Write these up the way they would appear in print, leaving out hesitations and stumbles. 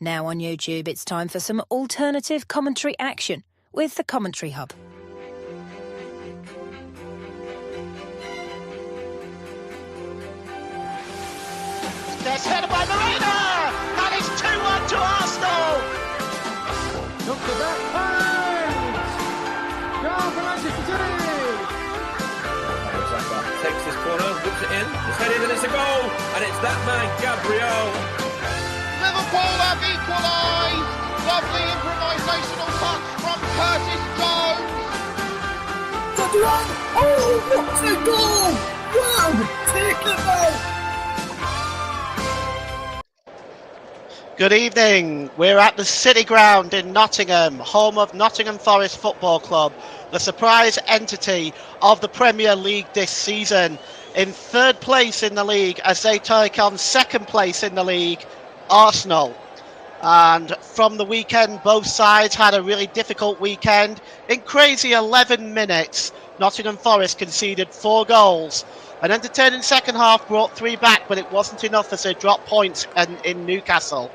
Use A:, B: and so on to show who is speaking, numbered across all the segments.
A: Now on YouTube, it's time for some alternative commentary action with the Commentary Hub.
B: There's headed by Moreno, and it's 2-1 to Arsenal.
C: Look at that pass! Goal for Manchester City!
D: Takes this corner, whips it in, it's headed and it's a goal, and it's that man, Gabriel.
B: Liverpool have equalised. Lovely improvisational touch from Curtis Jones.
E: Oh, what a goal! Wow, take it out!
B: Good evening. We're at the City Ground in Nottingham, home of Nottingham Forest Football Club, the surprise entity of the Premier League this season. In third place in the league as they take on second place in the league, Arsenal. And from the weekend, both sides had a really difficult weekend. In crazy 11 minutes, Nottingham Forest conceded 4 goals. An entertaining second half brought 3 back, but it wasn't enough as they dropped points in Newcastle.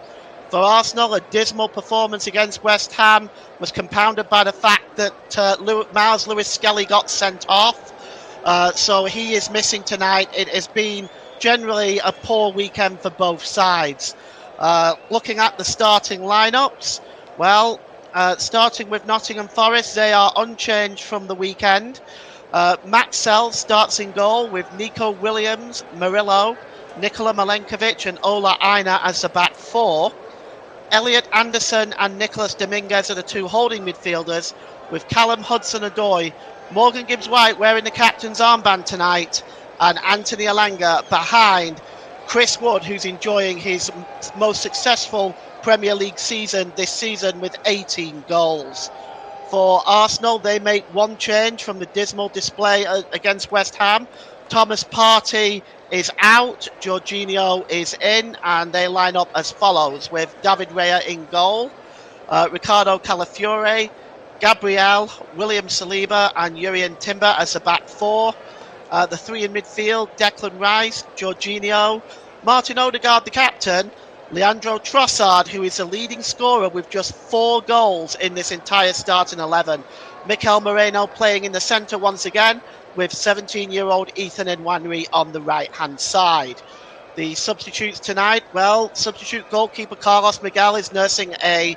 B: For Arsenal, a dismal performance against West Ham was compounded by the fact that Miles Lewis-Skelly got sent off. So he is missing tonight. It has been generally a poor weekend for both sides. Looking at the starting lineups, well, starting with Nottingham Forest, they are unchanged from the weekend. Matt Sells starts in goal with Nico Williams, Murillo, Nikola Milenkovic and Ola Aina as the back 4. Elliot Anderson and Nicholas Dominguez are the 2 holding midfielders, with Callum Hudson-Odoi, Morgan Gibbs-White wearing the captain's armband tonight, and Anthony Elanga behind Chris Wood, who's enjoying his most successful Premier League season this season with 18 goals. For Arsenal, they make one change from the dismal display against West Ham. Thomas Partey is out, Jorginho is in, and they line up as follows with David Raya in goal, Ricardo Calafiore, Gabriel, William Saliba and Jurrien Timber as the back 4. The 3 in midfield, Declan Rice, Jorginho, Martin Odegaard the captain, Leandro Trossard, who is the leading scorer with just 4 goals in this entire starting 11. Mikel Moreno playing in the centre once again, with 17-year-old Ethan Nwaneri on the right-hand side. The substitutes tonight, well, substitute goalkeeper Carlos Miguel is nursing a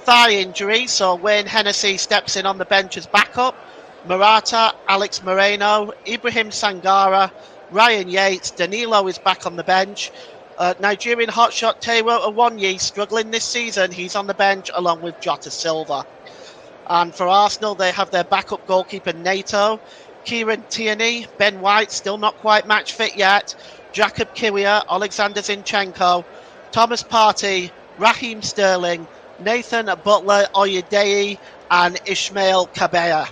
B: thigh injury, so Wayne Hennessy steps in on the bench as backup. Morata, Alex Moreno, Ibrahim Sangara, Ryan Yates, Danilo is back on the bench. Nigerian hotshot Taiwo Awoniyi struggling this season. He's on the bench along with Jota Silva. And for Arsenal, they have their backup goalkeeper Nato, Kieran Tierney, Ben White, still not quite match fit yet, Jakub Kiwior, Alexander Zinchenko, Thomas Partey, Raheem Sterling, Nathan Butler-Oyedei and Ismail Kabea.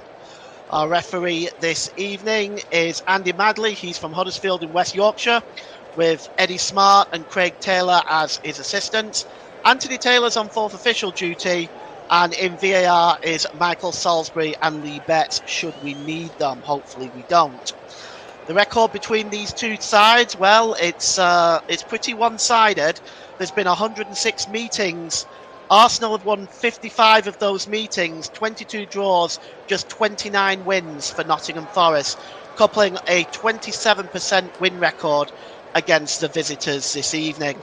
B: Our referee this evening is Andy Madley. He's from Huddersfield in West Yorkshire, with Eddie Smart and Craig Taylor as his assistants. Anthony Taylor's on 4th official duty, and in VAR is Michael Salisbury and Lee Betts, should we need them. Hopefully we don't. The record between these two sides, well, it's pretty one-sided. There's been 106 meetings. Arsenal have won 55 of those meetings, 22 draws, just 29 wins for Nottingham Forest, coupling a 27% win record against the visitors this evening.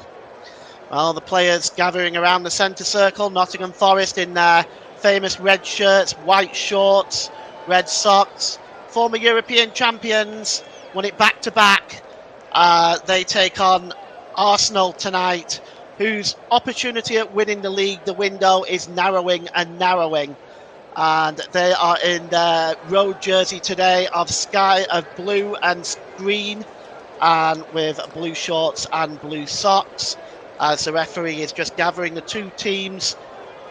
B: Well, the players gathering around the centre circle, Nottingham Forest in their famous red shirts, white shorts, red socks, former European champions, won it back-to-back. They take on Arsenal tonight, whose opportunity at winning the league, the window is narrowing and narrowing. And they are in their road jersey today of blue and green, and with blue shorts and blue socks. As the referee is just gathering the 2 teams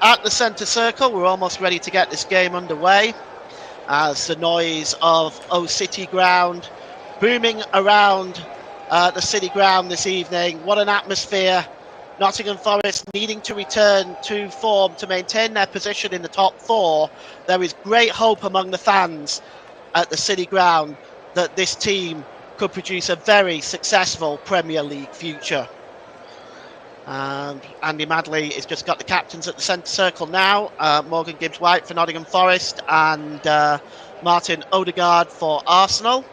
B: at the centre circle. We're almost ready to get this game underway, as the noise of O City Ground booming around the City Ground this evening. What an atmosphere. Nottingham Forest needing to return to form to maintain their position in the top 4. There is great hope among the fans at the City Ground that this team could produce a very successful Premier League future. And Andy Madley has just got the captains at the centre circle now. Morgan Gibbs-White for Nottingham Forest and Martin Odegaard for Arsenal.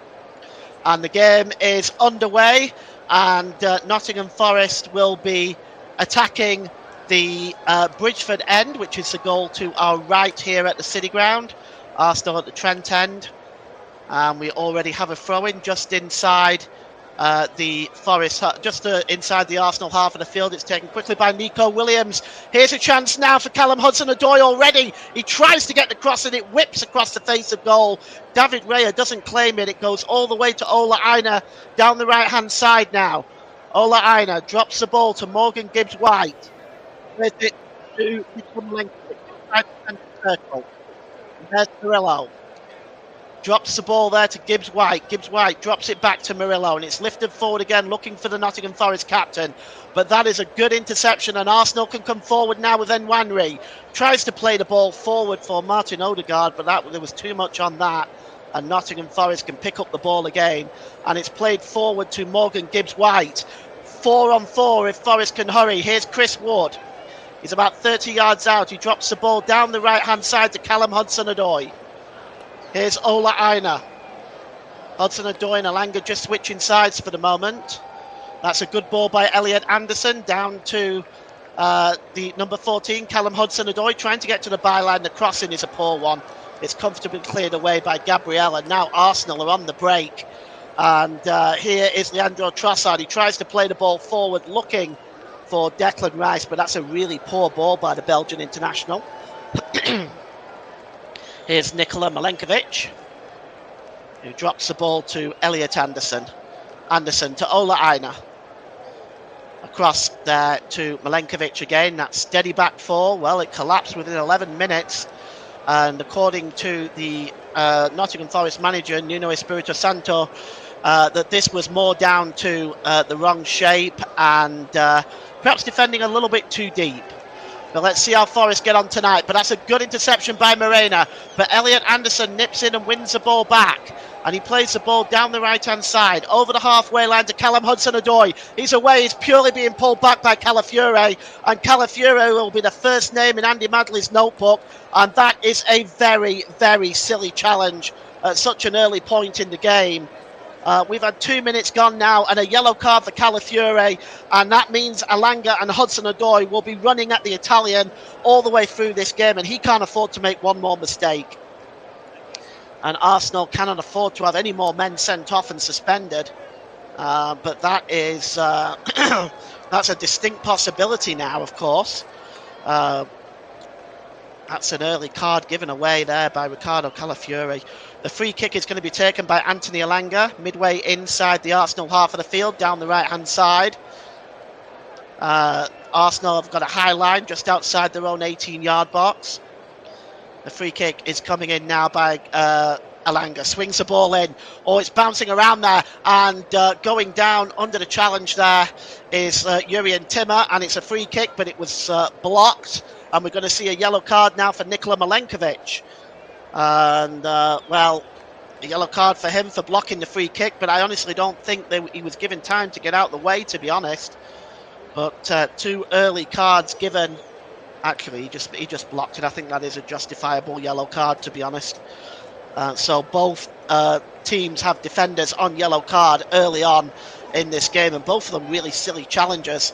B: And the game is underway, and Nottingham Forest will be attacking the Bridgeford end, which is the goal to our right here at the City Ground. Arsenal at the Trent end. And we already have a throw-in just inside the Forest, just inside the Arsenal half of the field. It's taken quickly by Nico Williams. Here's a chance now for Callum Hudson-Odoi already. He tries to get the cross and it whips across the face of goal. David Raya doesn't claim it. It goes all the way to Ola Aina down the right-hand side now. Ola Aina drops the ball to Morgan Gibbs-White. There's it to Nicola Malenkovic inside the centre circle. And there's Murillo. Drops the ball there to Gibbs-White. Gibbs-White drops it back to Murillo, and it's lifted forward again, looking for the Nottingham Forest captain. But that is a good interception, and Arsenal can come forward now with Nwaneri. Tries to play the ball forward for Martin Odegaard, but there was too much on that. And Nottingham Forest can pick up the ball again, and it's played forward to Morgan Gibbs-White. 4-on-4 if Forest can hurry. Here's Chris Wood. He's about 30 yards out. He drops the ball down the right-hand side to Callum Hudson-Odoi. Here's Ola Aina. Hudson-Odoi and Alanga just switching sides for the moment. That's a good ball by Elliot Anderson down to the number 14, Callum Hudson-Odoi, trying to get to the byline. The crossing is a poor one. It's comfortably cleared away by Gabriel, and now Arsenal are on the break. And here is Leandro Trossard. He tries to play the ball forward, looking for Declan Rice, but that's a really poor ball by the Belgian international. Here's Nicola Malenkovic, who drops the ball to Elliot Anderson. Anderson to Ola Aina. Across there to Malenkovic again. That steady back four. Well, it collapsed within 11 minutes. And according to the Nottingham Forest manager, Nuno Espirito Santo, that this was more down to the wrong shape and perhaps defending a little bit too deep. But let's see how Forest get on tonight. But that's a good interception by Morena. But Elliot Anderson nips in and wins the ball back. And he plays the ball down the right-hand side, over the halfway line to Callum Hudson-Odoi. He's away. He's purely being pulled back by Calafiore. And Calafiore will be the first name in Andy Madley's notebook. And that is a very, very silly challenge at such an early point in the game. We've had 2 minutes gone now and a yellow card for Calafiore, and that means Alanga and Hudson-Odoi will be running at the Italian all the way through this game, and he can't afford to make one more mistake. And Arsenal cannot afford to have any more men sent off and suspended. But that is that's a distinct possibility now, of course. That's an early card given away there by Ricardo Calafiore. The free kick is going to be taken by Anthony Alanga, midway inside the Arsenal half of the field, down the right-hand side. Arsenal have got a high line just outside their own 18-yard box. The free kick is coming in now by Alanga. Swings the ball in. Oh, it's bouncing around there. And going down under the challenge there is Jurien Timmer. And it's a free kick, but it was blocked. And we're going to see a yellow card now for Nikola Malenkovic. And, well, a yellow card for him for blocking the free kick. But I honestly don't think that he was given time to get out the way, to be honest. But 2 early cards given. Actually, he just blocked it. I think that is a justifiable yellow card, to be honest. So both teams have defenders on yellow card early on in this game, and both of them really silly challenges.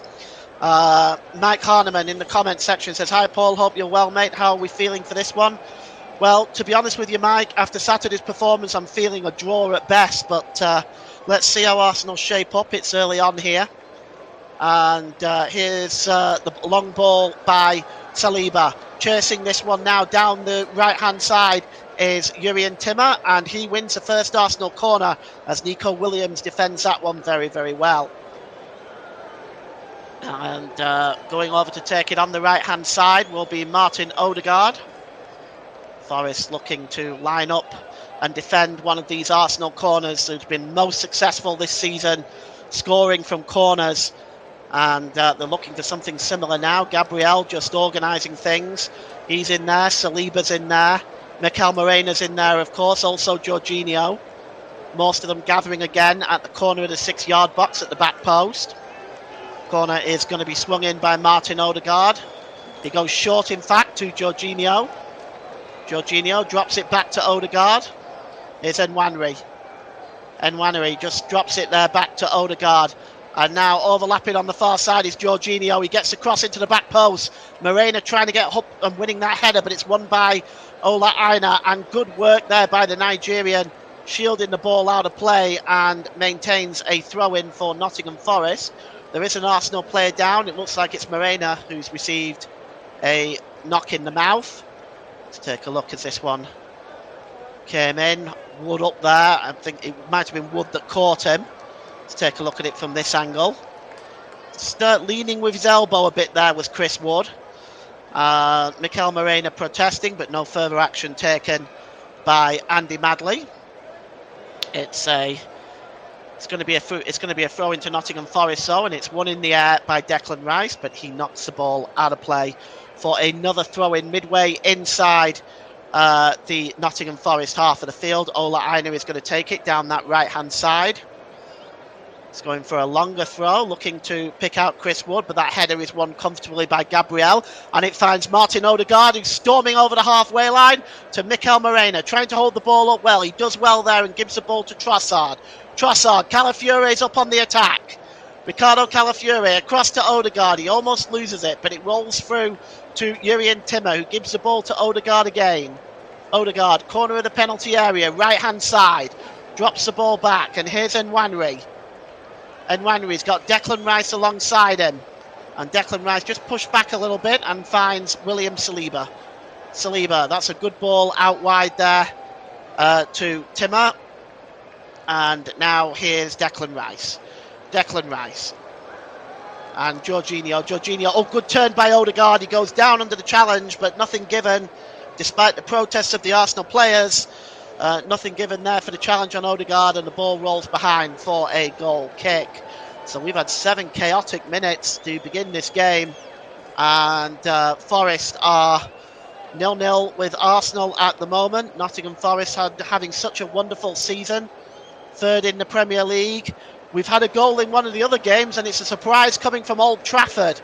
B: Mike Harneman in the comment section says, "Hi Paul, hope you're well, mate. How are we feeling for this one?" Well, to be honest with you, Mike, after Saturday's performance, I'm feeling a draw at best. But let's see how Arsenal shape up. It's early on here. And here's the long ball by Saliba. Chasing this one now down the right-hand side is Jurien Timmer, and he wins the first Arsenal corner as Nico Williams defends that one very, very well. And going over to take it on the right-hand side will be Martin Odegaard. Forest looking to line up and defend one of these Arsenal corners who's been most successful this season, scoring from corners. And they're looking for something similar now. Gabriel just organising things. He's in there. Saliba's in there. Mikel Morena's in there, of course. Also Jorginho. Most of them gathering again at the corner of the 6-yard box at the back post. Corner is going to be swung in by Martin Odegaard. He goes short, in fact, to Jorginho. Jorginho drops it back to Odegaard. Here's Nwaneri. Nwaneri just drops it there back to Odegaard. And now overlapping on the far side is Jorginho. He gets across into the back post. Morena trying to get up and winning that header, but it's won by Ola Aina. And good work there by the Nigerian, shielding the ball out of play, and maintains a throw-in for Nottingham Forest. There is an Arsenal player down. It looks like it's Morena who's received a knock in the mouth. Let's take a look as this one came in. Wood up there. I think it might have been Wood that caught him. Let's take a look at it from this angle. Start leaning with his elbow a bit there was Chris Wood. Mikel Morena protesting, but no further action taken by Andy Madley. It's going to be a throw into Nottingham Forest, though, and it's one in the air by Declan Rice, but he knocks the ball out of play for another throw in midway inside the Nottingham Forest half of the field. Ola Aina is going to take it down that right hand side. It's going for a longer throw, looking to pick out Chris Wood, but that header is won comfortably by Gabriel, and it finds Martin Odegaard, who's storming over the halfway line to Mikel Morena, trying to hold the ball up well. He does well there and gives the ball to Trossard. Calafiore is up on the attack. Ricardo Calafiore across to Odegaard. He almost loses it, but it rolls through to Jurien Timmer, who gives the ball to Odegaard again. Odegaard, corner of the penalty area, right hand side, drops the ball back, and here's Nwaneri. Nwaneri's got Declan Rice alongside him, and Declan Rice just pushed back a little bit and finds William Saliba. That's a good ball out wide there to Timmer, and now here's Declan Rice. And Jorginho, oh, good turn by Odegaard. He goes down under the challenge, but nothing given, despite the protests of the Arsenal players. Nothing given there for the challenge on Odegaard, and the ball rolls behind for a goal kick. So we've had 7 chaotic minutes to begin this game, and Forest are 0-0 with Arsenal at the moment. Nottingham Forest having such a wonderful season, 3rd in the Premier League. We've had a goal in one of the other games, and it's a surprise coming from Old Trafford.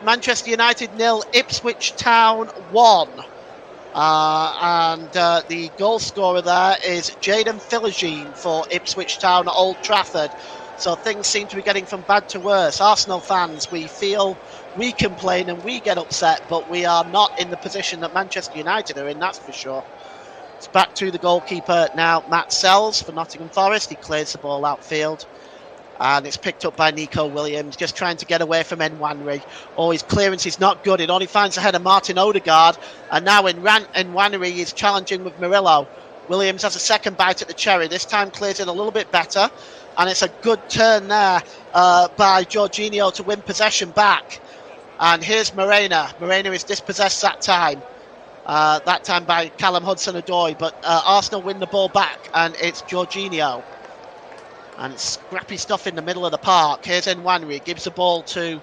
B: Manchester United 0, Ipswich Town 1. And the goal scorer there is Jaden Philogene for Ipswich Town at Old Trafford. So things seem to be getting from bad to worse. Arsenal fans, we feel, we complain and we get upset, but we are not in the position that Manchester United are in, that's for sure. It's back to the goalkeeper now, Matt Sells for Nottingham Forest. He clears the ball outfield, and it's picked up by Nico Williams, just trying to get away from Nwaneri. Oh, his clearance is not good. It only finds the head of Martin Odegaard, and now Nwaneri is challenging with Murillo. Williams has a second bite at the cherry. This time clears it a little bit better, and it's a good turn there by Jorginho to win possession back. And here's Morena. Morena is dispossessed that time by Callum Hudson-Odoi, but Arsenal win the ball back, and it's Jorginho. And it's scrappy stuff in the middle of the park. Here's Nwaneri, gives the ball to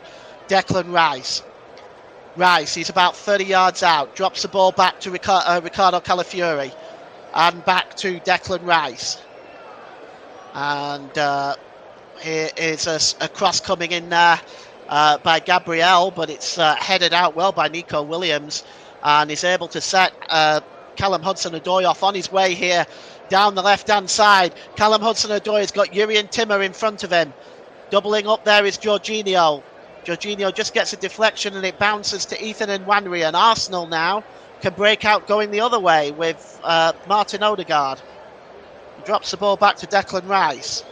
B: Declan Rice. He's about 30 yards out, drops the ball back to Ricardo Calafiore, and back to Declan Rice. And here is a cross coming in there by Gabriel, but it's headed out well by Nico Williams, and he's able to set Callum Hudson-Odoi off on his way here down the left-hand side. Callum Hudson-Odoi has got Jurien Timmer in front of him. Doubling up there is Jorginho. Jorginho just gets a deflection, and it bounces to Ethan Nwaneri, and Arsenal now can break out going the other way with Martin Odegaard. He drops the ball back to Declan Rice.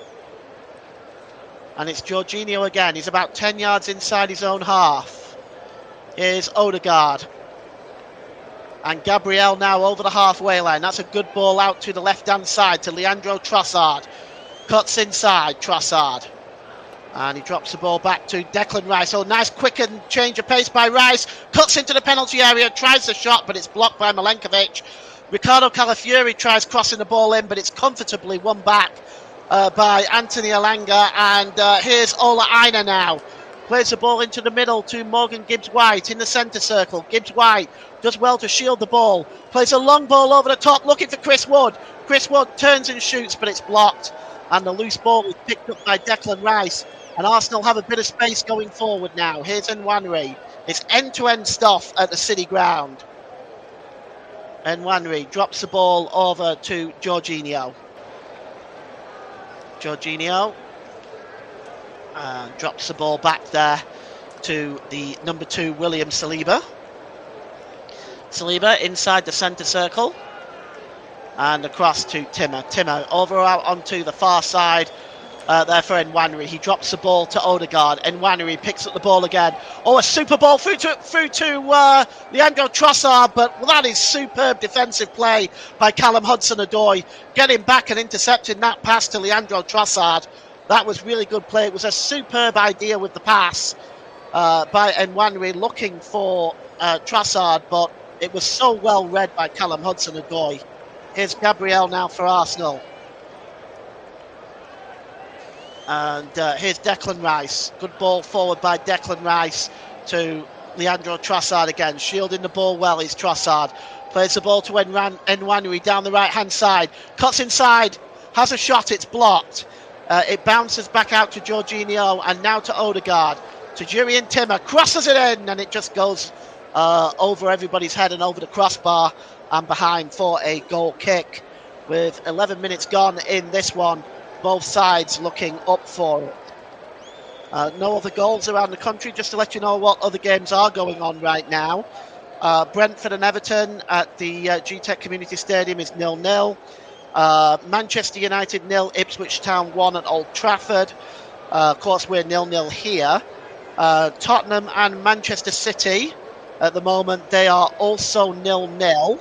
B: And it's Jorginho again. He's about 10 yards inside his own half. Here's Odegaard. And Gabriel now over the halfway line. That's a good ball out to the left-hand side to Leandro Trossard. Cuts inside, Trossard. And he drops the ball back to Declan Rice. Oh, nice quick and change of pace by Rice. Cuts into the penalty area, tries the shot, but it's blocked by Milenkovic. Ricardo Calafiore tries crossing the ball in, but it's comfortably won back by Anthony Elanga. And here's Ola Aina now. Plays the ball into the middle to Morgan Gibbs-White in the centre circle. Gibbs-White does well to shield the ball. Plays a long ball over the top, looking for Chris Wood. Chris Wood turns and shoots, but it's blocked. And the loose ball is picked up by Declan Rice. And Arsenal have a bit of space going forward now. Here's Nwaneri. It's end-to-end stuff at the City ground. Nwaneri drops the ball over to Jorginho. Jorginho drops the ball back there to the number 2, William Saliba. Saliba inside the centre circle. And across to Timmer. Timmer over out onto the far side. There for Nwaneri. He drops the ball to Odegaard. Nwaneri picks up the ball again. Oh, a super ball through to Leandro Trossard, but that is superb defensive play by Callum Hudson-Odoi, getting back and intercepting that pass to Leandro Trossard. That was really good play. It was a superb idea with the pass by Nwaneri looking for Trossard, but it was so well read by Callum Hudson-Odoi. Here's Gabriel now for Arsenal. And here's Declan Rice. Good ball forward by Declan Rice to Leandro Trossard again. Shielding the ball well is Trossard. Plays the ball to Nwaneri down the right-hand side. Cuts inside. Has a shot. It's blocked. It bounces back out to Jorginho and now to Odegaard. To Jurrien Timmer. Crosses it in and it just goes over everybody's head and over the crossbar and behind for a goal kick. With 11 minutes gone in this one. Both sides looking up for it. No other goals around the country, just to let you know what other games are going on right now. Brentford and Everton at the GTEC Community Stadium is 0-0. Manchester United 0, Ipswich Town 1 at Old Trafford. Of course, we're 0-0 here. Tottenham and Manchester City, at the moment, they are also 0-0.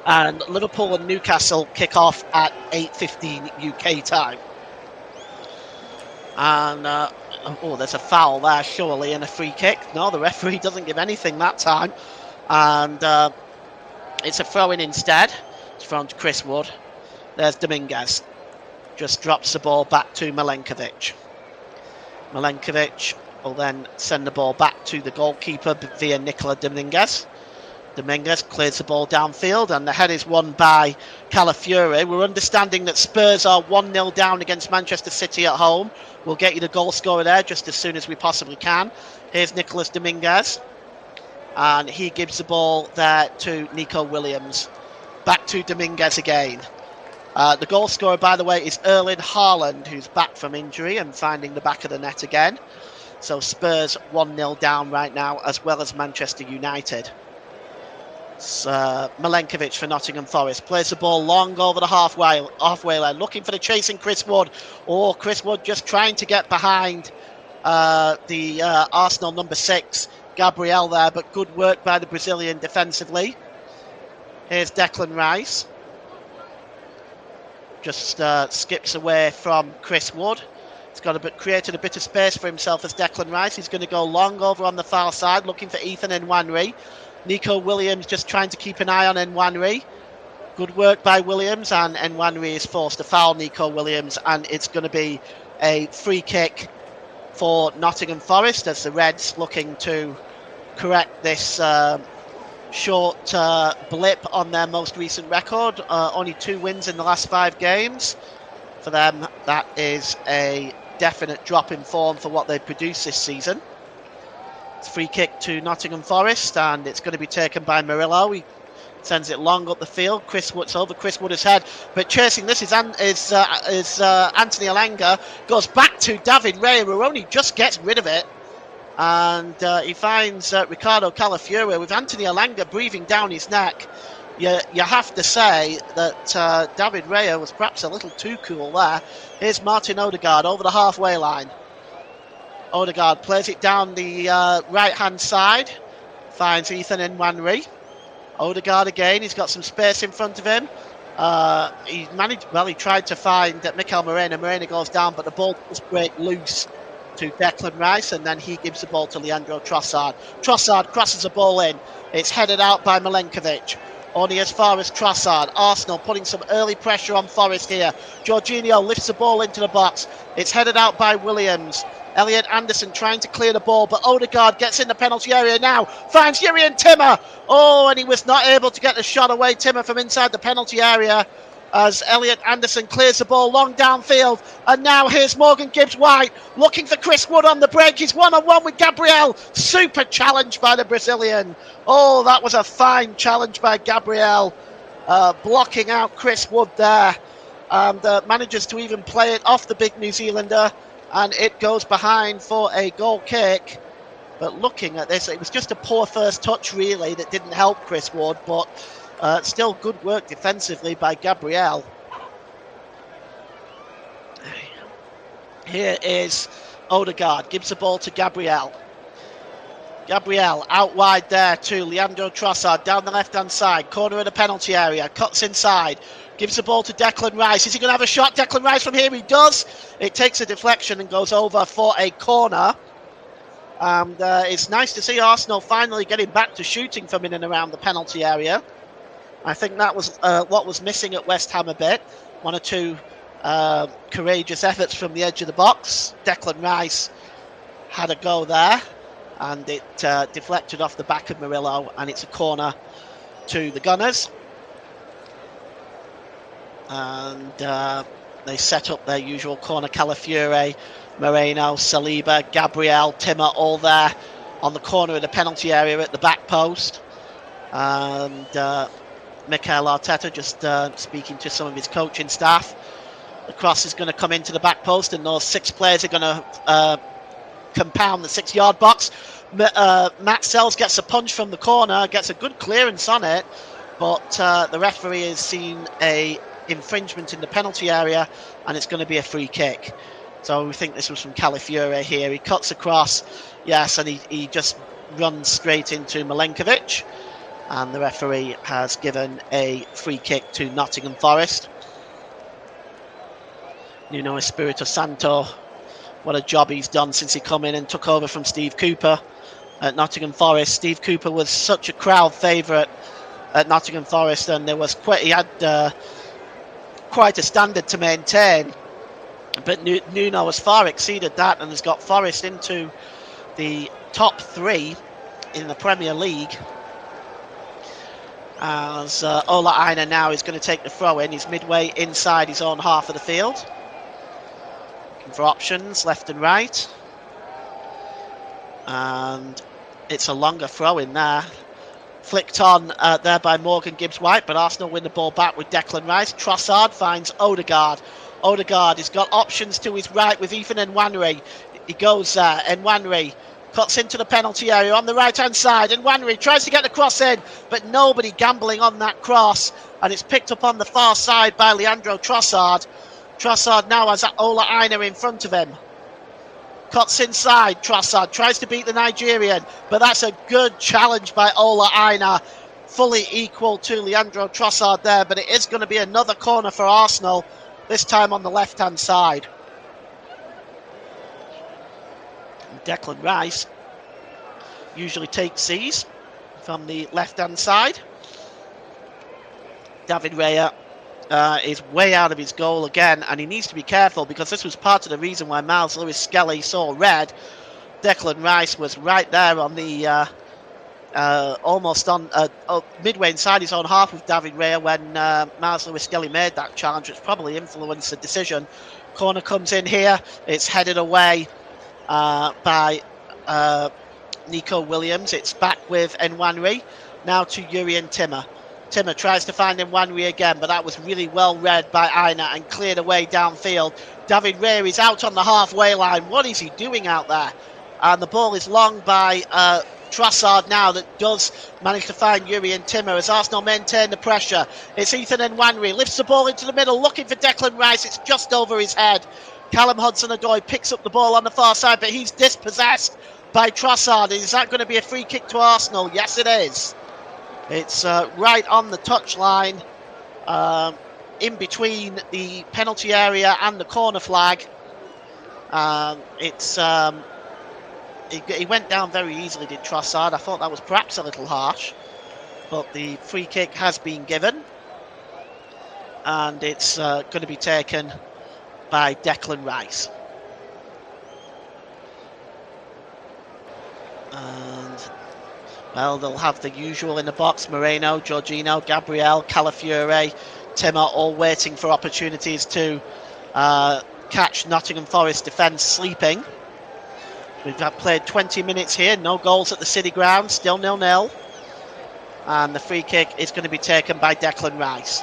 B: And Liverpool and Newcastle kick off at 8:15 UK time. And, there's a foul there, surely, and a free kick. No, the referee doesn't give anything that time. And it's a throw-in instead. It's thrown to Chris Wood. There's Dominguez. Just drops the ball back to Milenkovic. Milenkovic will then send the ball back to the goalkeeper via Nicola Dominguez. Dominguez clears the ball downfield and the head is won by Calafiori. We're understanding that Spurs are 1-0 down against Manchester City at home. We'll get you the goal scorer there just as soon as we possibly can. Here's Nicolas Dominguez. And he gives the ball there to Nico Williams. Back to Dominguez again. The goal scorer, by the way, is Erling Haaland, who's back from injury and finding the back of the net again. So Spurs 1-0 down right now, as well as Manchester United. Milenkovic for Nottingham Forest plays the ball long over the halfway line, looking for the chasing Chris Wood. Oh, Chris Wood just trying to get behind the Arsenal number 6, Gabriel there, but good work by the Brazilian defensively. Here's Declan Rice. Just skips away from Chris Wood. He's created a bit of space for himself as Declan Rice. He's going to go long over on the far side, looking for Ethan Nwaneri. Nico Williams just trying to keep an eye on Nwaneri. Good work by Williams, and Nwaneri is forced to foul Nico Williams, and it's going to be a free kick for Nottingham Forest as the Reds looking to correct this short blip on their most recent record. Only 2 wins in the last 5 games. For them, that is a definite drop in form for what they've produced this season. Free kick to Nottingham Forest, and it's going to be taken by Murillo. He sends it long up the field. Chris Wood's over Chris Wood's head, but chasing this is Anthony Elanga. Goes back to David Raya, who only just gets rid of it, and he finds Ricardo Calafiori with Anthony Elanga breathing down his neck. You have to say that David Raya was perhaps a little too cool there. Here's Martin Odegaard over the halfway line. Odegaard plays it down the right-hand side. Finds Ethan Nwaneri. Odegaard again. He's got some space in front of him. He tried to find Mikel Moreno. Moreno goes down, but the ball does break loose to Declan Rice, and then he gives the ball to Leandro Trossard. Trossard crosses the ball in. It's headed out by Milenkovic. Only as far as Trossard. Arsenal putting some early pressure on Forest here. Jorginho lifts the ball into the box. It's headed out by Williams. Elliot Anderson trying to clear the ball, but Odegaard gets in the penalty area now. Finds Jurrien Timmer. Oh, and he was not able to get the shot away, Timmer, from inside the penalty area. as Elliot Anderson clears the ball long downfield. And now here's Morgan Gibbs-White looking for Chris Wood on the break. He's one-on-one with Gabriel. Super challenge by the Brazilian. Oh, that was a fine challenge by Gabriel, blocking out Chris Wood there. And manages to even play it off the big New Zealander. And it goes behind for a goal kick. But looking at this, it was just a poor first touch, really, that didn't help Chris Wood. But still good work defensively by Gabriel. Here is Odegaard, gives the ball to Gabriel. Gabriel out wide there to Leandro Trossard down the left-hand side, corner of the penalty area, cuts inside, gives the ball to Declan Rice. Is he going to have a shot? Declan Rice from here, he does. It takes a deflection and goes over for a corner. And it's nice to see Arsenal finally getting back to shooting from in and around the penalty area. I think that was what was missing at West Ham a bit. One or two courageous efforts from the edge of the box. Declan Rice had a go there, and it deflected off the back of Murillo, and it's a corner to the Gunners. And they set up their usual corner. Calafiore, Moreno, Saliba, Gabriel, Timmer, all there on the corner of the penalty area at the back post. And Mikel Arteta just speaking to some of his coaching staff. The cross is going to come into the back post, and those 6 players are going to compound the 6-yard box. Matt Sells gets a punch from the corner, gets a good clearance on it, but the referee has seen a infringement in the penalty area, and it's going to be a free kick. So we think this was from Calafiore here. He cuts across, yes, and he just runs straight into Milenkovic, and the referee has given a free kick to Nottingham Forest. Nuno Espirito Santo, what a job he's done since he come in and took over from Steve Cooper at Nottingham Forest. Steve Cooper was such a crowd favourite at Nottingham Forest, and he had quite a standard to maintain. But Nuno has far exceeded that and has got Forest into the top 3 in the Premier League. As Ola Aina now is going to take the throw in. He's midway inside his own half of the field. Looking for options left and right. And it's a longer throw in there. Flicked on there by Morgan Gibbs-White, but Arsenal win the ball back with Declan Rice. Trossard finds Odegaard. Odegaard has got options to his right with Ethan Nwaneri. He goes there. Nwaneri cuts into the penalty area on the right-hand side. Nwaneri tries to get the cross in, but nobody gambling on that cross. And it's picked up on the far side by Leandro Trossard. Trossard now has Ola Aina in front of him. Cuts inside. Trossard tries to beat the Nigerian, but that's a good challenge by Ola Aina. Fully equal to Leandro Trossard there, but it is going to be another corner for Arsenal, this time on the left-hand side. And Declan Rice usually takes these from the left-hand side. David Raya is way out of his goal again, and he needs to be careful because this was part of the reason why Miles Lewis-Skelly saw red. Declan Rice was right there on the almost on midway inside his own half with David Raya when Miles Lewis-Skelly made that challenge, which probably influenced the decision. Corner comes in here. It's headed away by Nico Williams. It's back with Nwaneri. Now to Jurrien Timmer. Timmer tries to find Nwaneri again, but that was really well read by Aina and cleared away downfield. David Raya is out on the halfway line. What is he doing out there? And the ball is long by Trossard now, that does manage to find Jurrien Timmer as Arsenal maintain the pressure. It's Ethan Nwaneri, lifts the ball into the middle, looking for Declan Rice. It's just over his head. Callum Hudson-Odoi picks up the ball on the far side, but he's dispossessed by Trossard. Is that going to be a free kick to Arsenal? Yes, it is. It's right on the touchline, in between the penalty area and the corner flag. He went down very easily, did Trossard. I thought that was perhaps a little harsh, but the free kick has been given, and it's going to be taken by Declan Rice. And well, they'll have the usual in the box: Moreno, Jorginho, Gabriel, Calafiore, Tim are all waiting for opportunities to catch Nottingham Forest defence sleeping. We've played 20 minutes here, no goals at the City Ground, still 0-0. And the free kick is going to be taken by Declan Rice.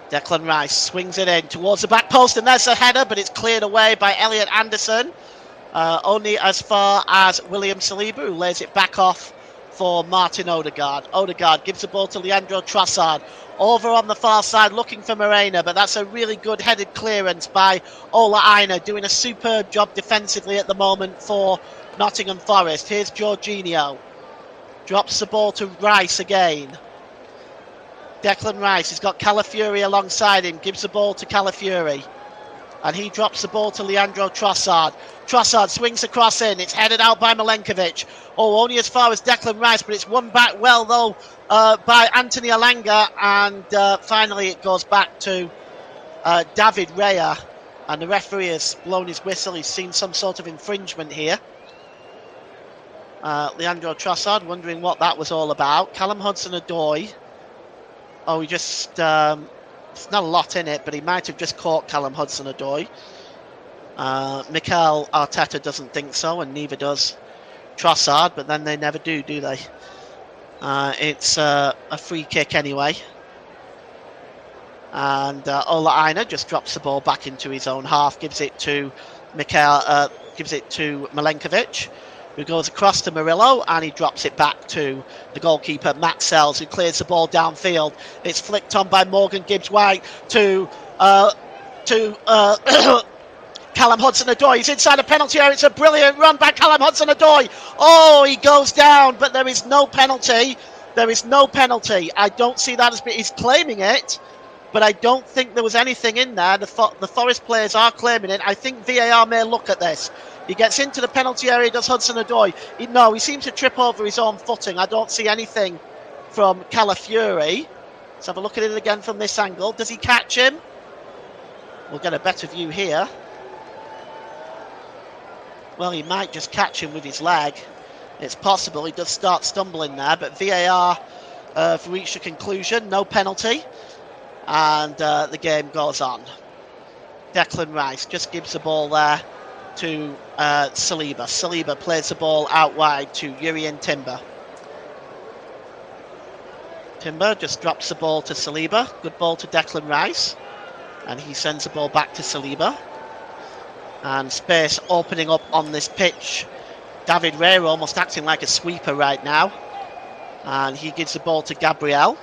B: Declan Rice swings it in towards the back post, and there's a header, but it's cleared away by Elliot Anderson. Only as far as William Saliba, who lays it back off for Martin Odegaard. Odegaard gives the ball to Leandro Trossard. Over on the far side, looking for Morena, but that's a really good headed clearance by Ola Aina, doing a superb job defensively at the moment for Nottingham Forest. Here's Jorginho. Drops the ball to Rice again. Declan Rice has got Calafiori alongside him, gives the ball to Calafiori. And he drops the ball to Leandro Trossard. Trossard swings across in. It's headed out by Milenkovic. Oh, only as far as Declan Rice, but it's won back well, though, by Anthony Alanga. And finally it goes back to David Raya. And the referee has blown his whistle. He's seen some sort of infringement here. Leandro Trossard wondering what that was all about. Callum Hudson-Odoi. Oh, he just... there's not a lot in it, but he might have just caught Callum Hudson-Odoi. Mikel Arteta doesn't think so, and neither does Trossard, but then they never do they? It's a free kick anyway. And Ola Aina just drops the ball back into his own half, gives it to Milenkovic, who goes across to Murillo, and he drops it back to the goalkeeper, Matt Sells, who clears the ball downfield. It's flicked on by Morgan Gibbs-White to Callum Hudson-Odoi. He's inside a penalty area. It's a brilliant run by Callum Hudson-Odoi. Oh, he goes down, but there is no penalty. There is no penalty. I don't see that as... He's claiming it, but I don't think there was anything in there. The Forest players are claiming it. I think VAR may look at this. He gets into the penalty area, does Hudson-Odoi. No, he seems to trip over his own footing. I don't see anything from Calafiori. Let's have a look at it again from this angle. Does he catch him? We'll get a better view here. Well, he might just catch him with his leg. It's possible. He does start stumbling there, but VAR have reached a conclusion. No penalty. And the game goes on. Declan Rice just gives the ball there to Saliba. Saliba plays the ball out wide to Jurrien Timber. Timber just drops the ball to Saliba. Good ball to Declan Rice. And he sends the ball back to Saliba. And space opening up on this pitch. David Raya almost acting like a sweeper right now. And he gives the ball to Gabriel.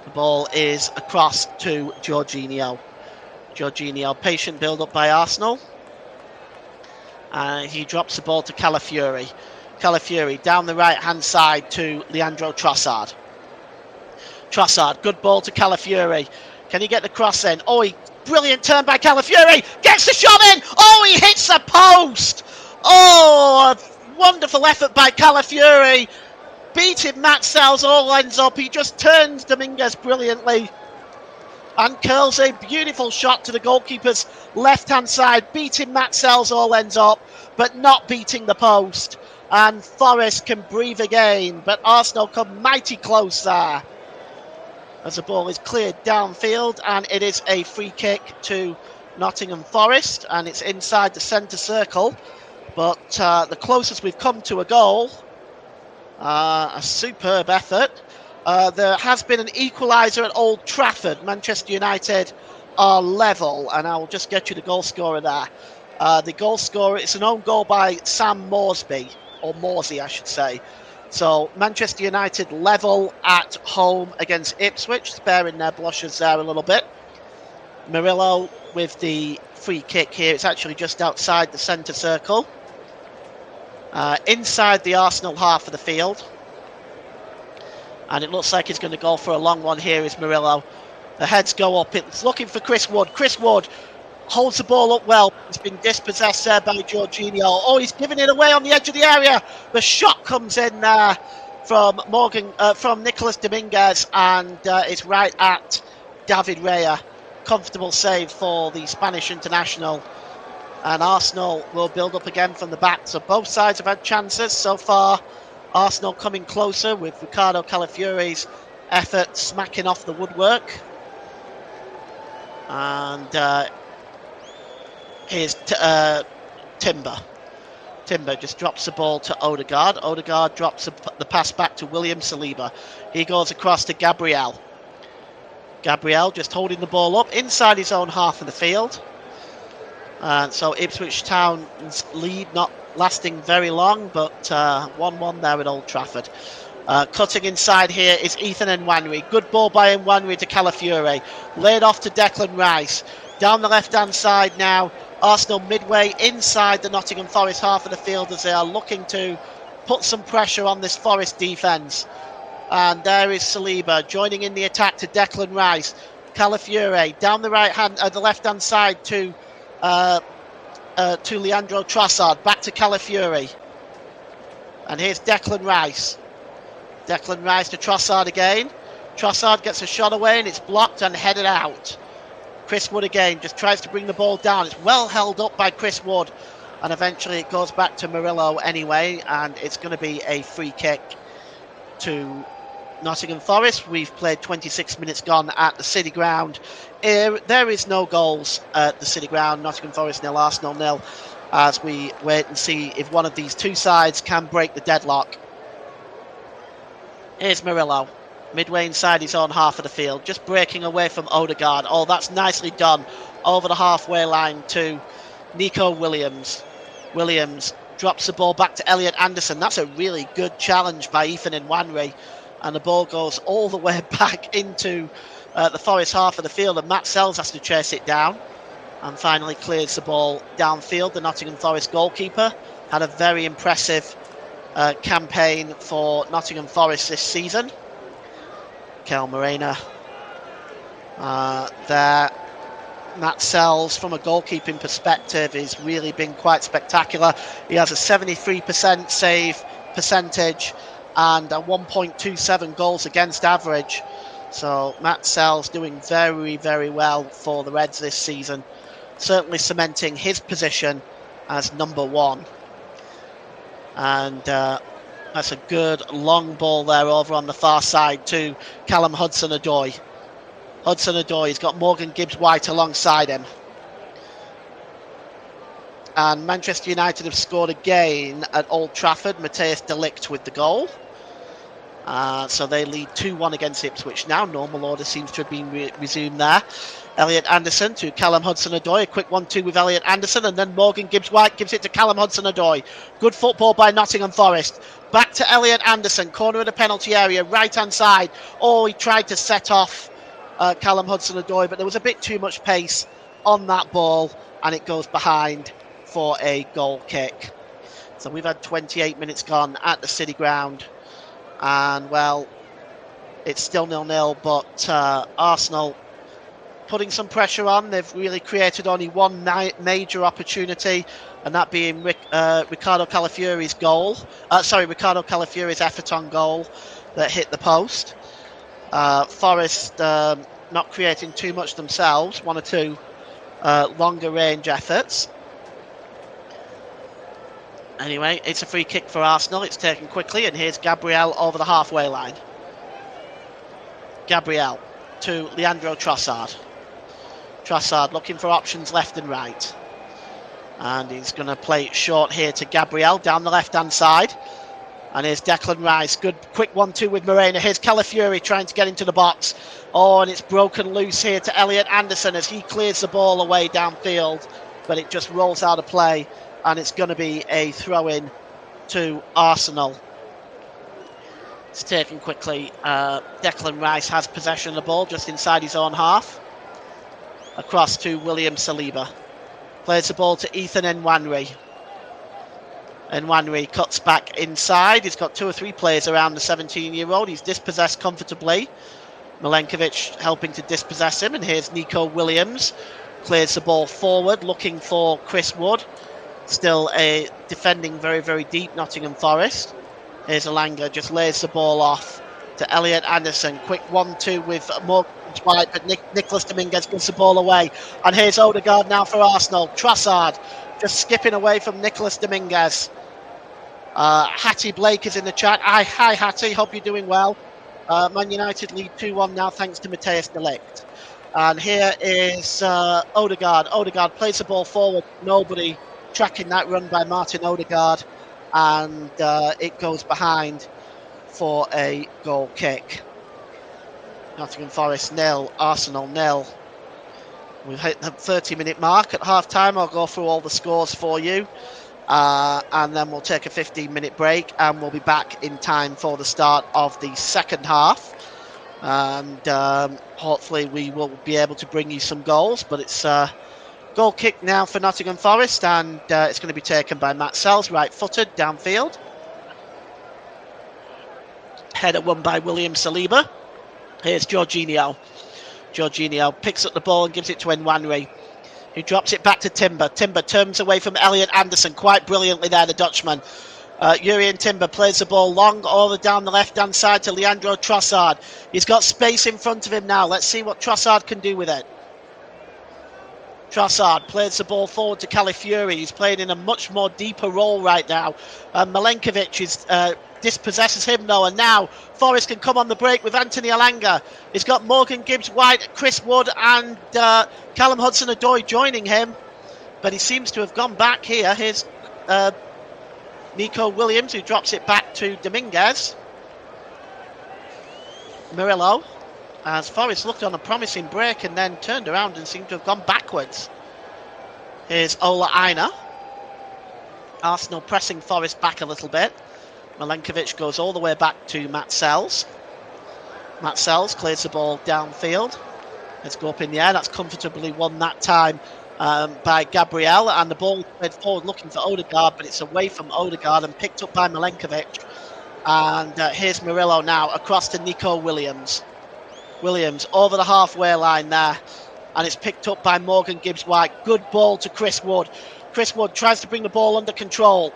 B: The ball is across to Jorginho. Jorginho, patient build-up by Arsenal. He drops the ball to Calafiori. Calafiori down the right-hand side to Leandro Trossard. Trossard, good ball to Calafiori. Can he get the cross in? Oh, brilliant turn by Calafiori. Gets the shot in. Oh, he hits the post. Oh, a wonderful effort by Calafiori. Beating Matt Sells, all ends up. He just turns Dominguez brilliantly and curls a beautiful shot to the goalkeeper's left-hand side. Beating Matt Sells, all ends up, but not beating the post. And Forest can breathe again, but Arsenal come mighty close there. As the ball is cleared downfield, and it is a free kick to Nottingham Forest, and it's inside the centre circle. But the closest we've come to a goal, a superb effort. There has been an equaliser at Old Trafford. Manchester United are level, and I'll just get you the goal scorer there. The goal scorer, it's an own goal by Sam Morsby, or Morsey, I should say. So Manchester United level at home against Ipswich, sparing their blushes there a little bit. Murillo with the free kick here. It's actually just outside the centre circle. Inside the Arsenal half of the field. And it looks like he's going to go for a long one here is Murillo. The heads go up. It's looking for Chris Wood. Chris Wood holds the ball up well. He's been dispossessed there by Jorginho. Oh, he's giving it away on the edge of the area. The shot comes in there from Nicolas Dominguez, and it's right at David Raya. Comfortable save for the Spanish international. And Arsenal will build up again from the back. So both sides have had chances so far. Arsenal coming closer with Ricardo Calafiori's effort smacking off the woodwork. And here's Timber. Timber just drops the ball to Odegaard. Odegaard drops the pass back to William Saliba. He goes across to Gabriel. Gabriel just holding the ball up inside his own half of the field. And so Ipswich Town's lead not lasting very long, but 1-1 there at Old Trafford. Cutting inside here is Ethan Nwanwi. Good ball by Nwanwi to Calafiore. Laid off to Declan Rice. Down the left-hand side now. Arsenal midway inside the Nottingham Forest half of the field as they are looking to put some pressure on this Forest defence. And there is Saliba joining in the attack to Declan Rice. Calafiore down the the left-hand side to Leandro Trossard. Back to Calafiore. And here's Declan Rice. Declan Rice to Trossard again. Trossard gets a shot away and it's blocked and headed out. Chris Wood again just tries to bring the ball down. It's well held up by Chris Wood. And eventually it goes back to Murillo anyway. And it's going to be a free kick to Nottingham Forest. We've played 26 minutes gone at the City Ground. There is no goals at the City Ground. Nottingham Forest 0, Arsenal 0. As we wait and see if one of these two sides can break the deadlock. Here's Murillo. Midway inside his own half of the field, just breaking away from Odegaard. Oh, that's nicely done over the halfway line to Nico Williams. Williams drops the ball back to Elliot Anderson. That's a really good challenge by Ethan Nwanwi. And the ball goes all the way back into the Forest half of the field. And Matt Sells has to chase it down. And finally clears the ball downfield. The Nottingham Forest goalkeeper had a very impressive campaign for Nottingham Forest this season. Kel Morena there. Matt Sells, from a goalkeeping perspective, has really been quite spectacular. He has a 73% save percentage and a 1.27 goals against average. So Matt Sells doing very, very well for the Reds this season. Certainly cementing his position as number one. And that's a good long ball there over on the far side to Callum Hudson-Odoi. Hudson-Odoi's got Morgan Gibbs-White alongside him. And Manchester United have scored again at Old Trafford. Matthijs de Ligt with the goal. So they lead 2-1 against Ipswich now. Normal order seems to have been resumed there. Elliot Anderson to Callum Hudson-Odoi. A quick 1-2 with Elliot Anderson. And then Morgan Gibbs-White gives it to Callum Hudson-Odoi. Good football by Nottingham Forest. Back to Elliot Anderson. Corner of the penalty area. Right-hand side. Oh, he tried to set off Callum Hudson-Odoi. But there was a bit too much pace on that ball. And it goes behind for a goal kick. So we've had 28 minutes gone at the City Ground. And, well, it's still 0-0. But Arsenal putting some pressure on. They've really created only one major opportunity, and that being Ricardo Calafiore's goal. Ricardo Calafiore's effort on goal that hit the post. Forest not creating too much themselves. One or two longer range efforts. Anyway, it's a free kick for Arsenal. It's taken quickly, and here's Gabriel over the halfway line. Gabriel to Leandro Trossard. Trossard looking for options left and right. And he's going to play it short here to Gabriel down the left-hand side. And here's Declan Rice. Good quick 1-2 with Morena. Here's Calafiore trying to get into the box. Oh, and it's broken loose here to Elliot Anderson as he clears the ball away downfield. But it just rolls out of play. And it's going to be a throw-in to Arsenal. It's taken quickly. Declan Rice has possession of the ball just inside his own half. Across to William Saliba. Plays the ball to Ethan Nwanwi. Nwanwi cuts back inside. He's got 2 or 3 players around the 17-year-old. He's dispossessed comfortably. Milenkovic helping to dispossess him. And here's Nico Williams. Clears the ball forward, looking for Chris Wood. Still a defending very, very deep Nottingham Forest. Here's Alanga, just lays the ball off to Elliot Anderson. Quick 1-2 with Morgan White, but Nicholas Dominguez gives the ball away. And here's Odegaard now for Arsenal. Trossard just skipping away from Nicholas Dominguez. Hattie Blake is in the chat. Hi Hattie, hope you're doing well. Man United lead 2-1 now thanks to Matthijs de Ligt. And here is Odegaard. Odegaard plays the ball forward. Nobody tracking that run by Martin Odegaard. And it goes behind for a goal kick. Nottingham Forest 0, Arsenal 0. We've hit the 30-minute mark at half-time. I'll go through all the scores for you. And then we'll take a 15-minute break and we'll be back in time for the start of the second half. And hopefully we will be able to bring you some goals. But it's goal kick now for Nottingham Forest, and it's going to be taken by Matt Sells, right-footed, downfield. Header won by William Saliba. Here's Jorginho. Jorginho picks up the ball and gives it to Nwaneri, who drops it back to Timber. Timber turns away from Elliot Anderson quite brilliantly there, the Dutchman. Jurrien Timber plays the ball long over down the left-hand side to Leandro Trossard. He's got space in front of him now. Let's see what Trossard can do with it. Trossard plays the ball forward to Calafiori. He's playing in a much more deeper role right now. Milenkovic is dispossesses him though, and now Forest can come on the break with Anthony Elanga. He's got Morgan Gibbs-White, Chris Wood and Callum Hudson-Odoi joining him, but he seems to have gone back here. Here's Nico Williams, who drops it back to Dominguez. Murillo, as Forest looked on a promising break and then turned around and seemed to have gone backwards. Here's Ola Aina. Arsenal pressing Forest back a little bit. Milenkovic goes all the way back to Matt Sells. Matt Sells clears the ball downfield. Let's go up in the air. That's comfortably won that time by Gabriel. And the ball played forward looking for Odegaard, but it's away from Odegaard and picked up by Milenkovic. And here's Murillo now across to Nico Williams. Williams over the halfway line there. And it's picked up by Morgan Gibbs-White. Good ball to Chris Wood. Chris Wood tries to bring the ball under control.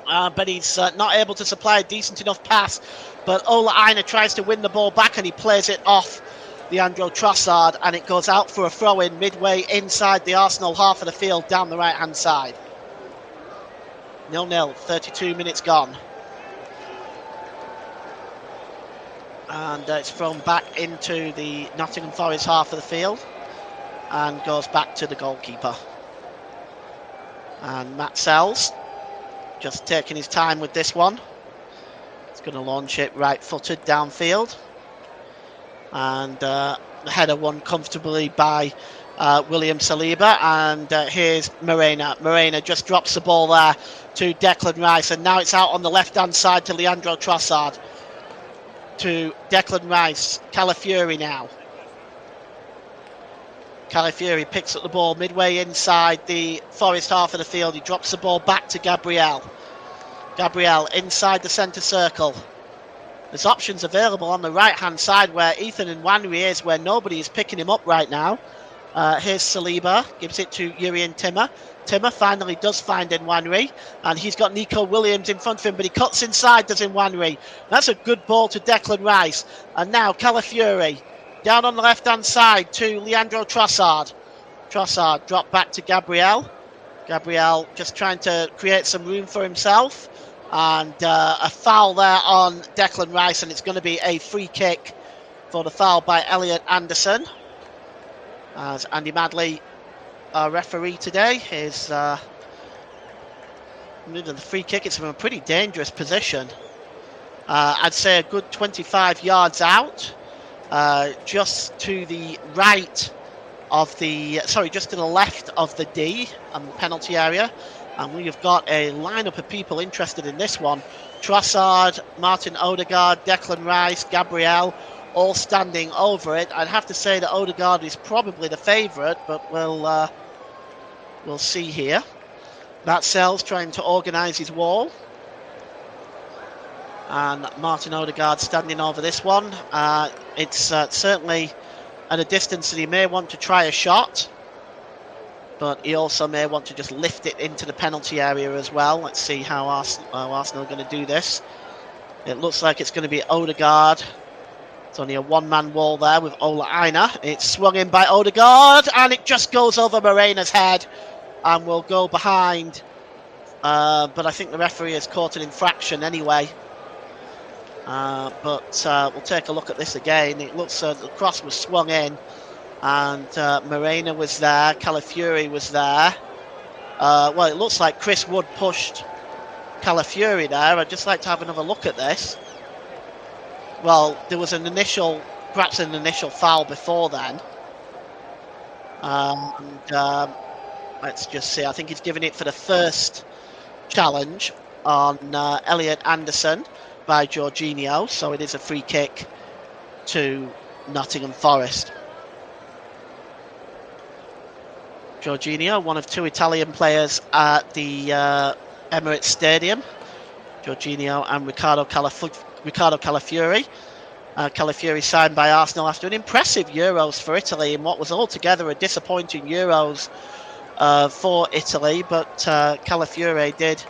B: But he's not able to supply a decent enough pass. But Ola Aina tries to win the ball back and he plays it off Leandro Trossard, and it goes out for a throw-in midway inside the Arsenal half of the field down the right-hand side. 0-0, 32 minutes gone. And it's thrown back into the Nottingham Forest half of the field and goes back to the goalkeeper. And Matt Sells just taking his time with this one. He's going to launch it right-footed downfield. And the header won comfortably by William Saliba. And here's Morena. Morena just drops the ball there to Declan Rice. And now it's out on the left-hand side to Leandro Trossard. To Declan Rice. Calafiori now. Calafiori picks up the ball midway inside the Forest half of the field. He drops the ball back to Gabriel. Gabriel inside the centre circle. There's options available on the right-hand side where Ethan Nwaneri is, where nobody is picking him up right now. Here's Saliba, gives it to Jurrien Timber. Timber finally does find Nwaneri, and he's got Nico Williams in front of him, but he cuts inside, does Nwaneri. That's a good ball to Declan Rice. And now Calafiori, down on the left-hand side to Leandro Trossard. Trossard dropped back to Gabriel. Gabriel just trying to create some room for himself. And a foul there on Declan Rice, and it's going to be a free kick for the foul by Elliot Anderson. As Andy Madley, our referee today, is the free kick. It's from a pretty dangerous position. I'd say a good 25 yards out, just to the right of the, just to the left of the D and the penalty area. And we've got a lineup of people interested in this one. Trossard, Martin Odegaard, Declan Rice, Gabriel, all standing over it. I'd have to say that Odegaard is probably the favourite, but we'll see here. Matt Sells trying to organise his wall. And Martin Odegaard standing over this one. It's certainly at a distance that he may want to try a shot, but he also may want to just lift it into the penalty area as well. Let's see how Arsenal are going to do this. It looks like it's going to be Odegaard. It's only a one-man wall there with Ola Aina. It's swung in by Odegaard, and it just goes over Morena's head and will go behind. But I think the referee has caught an infraction anyway. But we'll take a look at this again. It looks the cross was swung in, and Morena was there, Calafiori was there. Well, it looks like Chris Wood pushed Calafiori there. I'd just like to have another look at this. Well, there was perhaps an initial foul before then. Let's just see. I think he's given it for the first challenge on Elliot Anderson by Jorginho. So it is a free kick to Nottingham Forest. Jorginho, one of 2 Italian players at the Emirates Stadium. Jorginho and Riccardo Calafiori. Calafiori signed by Arsenal after an impressive Euros for Italy in what was altogether a disappointing Euros for Italy, but Calafiori did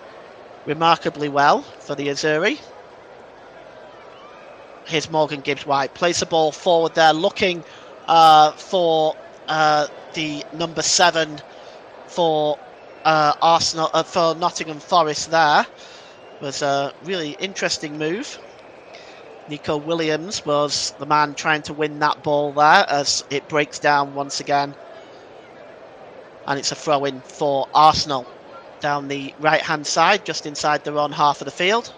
B: remarkably well for the Azzurri. Here's Morgan Gibbs-White, plays the ball forward there, looking for the number 7 for Arsenal, for Nottingham Forest. There was a really interesting move. Nico Williams was the man trying to win that ball there as it breaks down once again. And it's a throw-in for Arsenal down the right-hand side, just inside their own half of the field.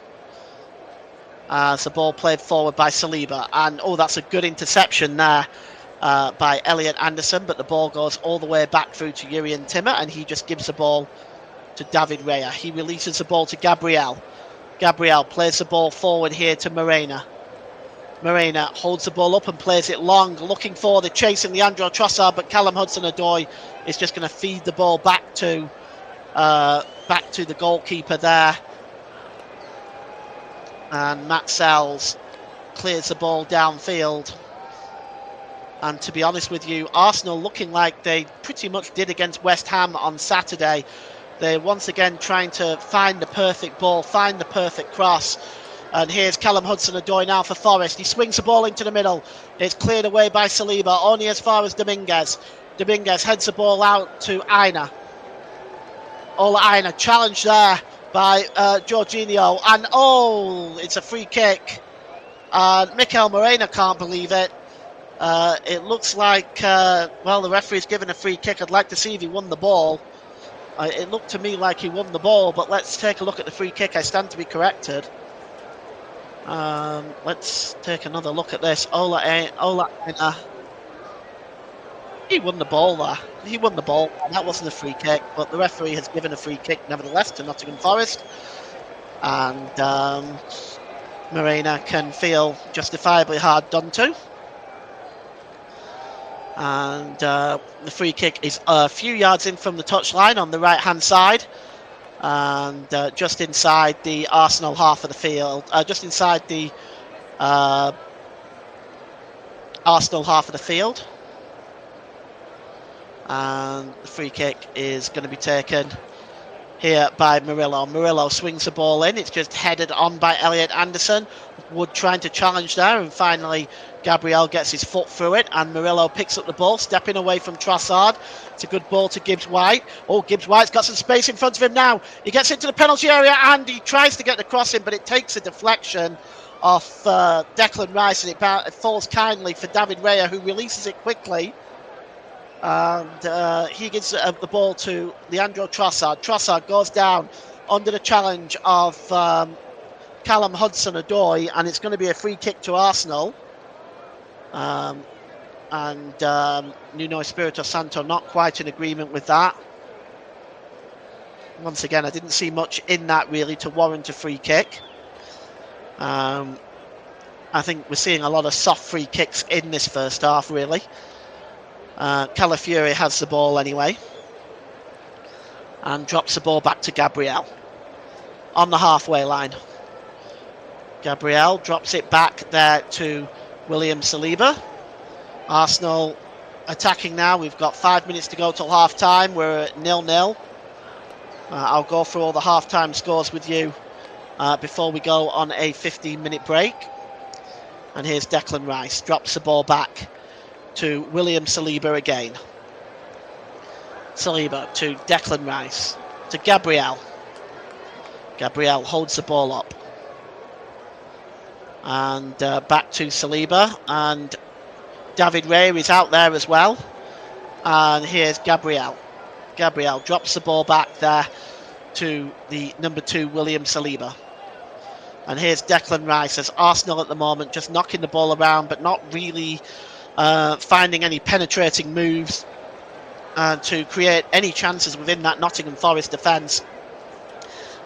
B: As the ball played forward by Saliba. And, oh, that's a good interception there by Elliot Anderson, but the ball goes all the way back through to Jurrien Timmer, and he just gives the ball to David Raya. He releases the ball to Gabriel. Gabriel plays the ball forward here to Morena. Morena holds the ball up and plays it long, looking for the chasing Leandro Trossard, but Callum Hudson-Odoi is just going to feed the ball back to the goalkeeper there. And Matt Sells clears the ball downfield. And to be honest with you, Arsenal looking like they pretty much did against West Ham on Saturday. They're once again trying to find the perfect ball, find the perfect cross. And here's Callum Hudson-Odoi now for Forest. He swings the ball into the middle. It's cleared away by Saliba, only as far as Dominguez. Dominguez heads the ball out to Aina. Ola Aina, challenged there by Jorginho. And, oh, it's a free kick. Mikel Morena can't believe it. It looks like, well, the referee's given a free kick. I'd like to see if he won the ball. It looked to me like he won the ball, but let's take a look at the free kick. I stand to be corrected. Let's take another look at this. Ola Aina. He won the ball there. He won the ball. That wasn't a free kick, but the referee has given a free kick nevertheless to Nottingham Forest. And Morena can feel justifiably hard done to. And the free kick is a few yards in from the touchline on the right-hand side. And just inside the Arsenal half of the field. Just inside the Arsenal half of the field. And the free kick is going to be taken here by Murillo. Murillo swings the ball in. It's just headed on by Elliot Anderson. Wood trying to challenge there, and finally Gabriel gets his foot through it, and Murillo picks up the ball, stepping away from Trossard. It's a good ball to Gibbs-White. Oh, Gibbs-White's got some space in front of him now. He gets into the penalty area and he tries to get the cross in, but it takes a deflection off Declan Rice, and it falls kindly for David Raya, who releases it quickly. And he gives the ball to Leandro Trossard. Trossard goes down under the challenge of Callum Hudson-Odoi, and it's going to be a free kick to Arsenal. And Nuno Espirito Santo not quite in agreement with that. Once again, I didn't see much in that really to warrant a free kick. I think we're seeing a lot of soft free kicks in this first half, really. Calafiori has the ball anyway, and drops the ball back to Gabriel on the halfway line. Gabriel drops it back there to William Saliba. Arsenal attacking now. We've got 5 minutes to go till half time. We're at 0-0. I'll go through all the half-time scores with you before we go on a 15-minute break. And here's Declan Rice, drops the ball back to William Saliba again. Saliba to Declan Rice, to Gabriel. Gabriel holds the ball up. And back to Saliba, and David Ray is out there as well. And here's Gabriel. Gabriel drops the ball back there to the number 2, William Saliba. And here's Declan Rice, as Arsenal at the moment just knocking the ball around, but not really finding any penetrating moves to create any chances within that Nottingham Forest defence,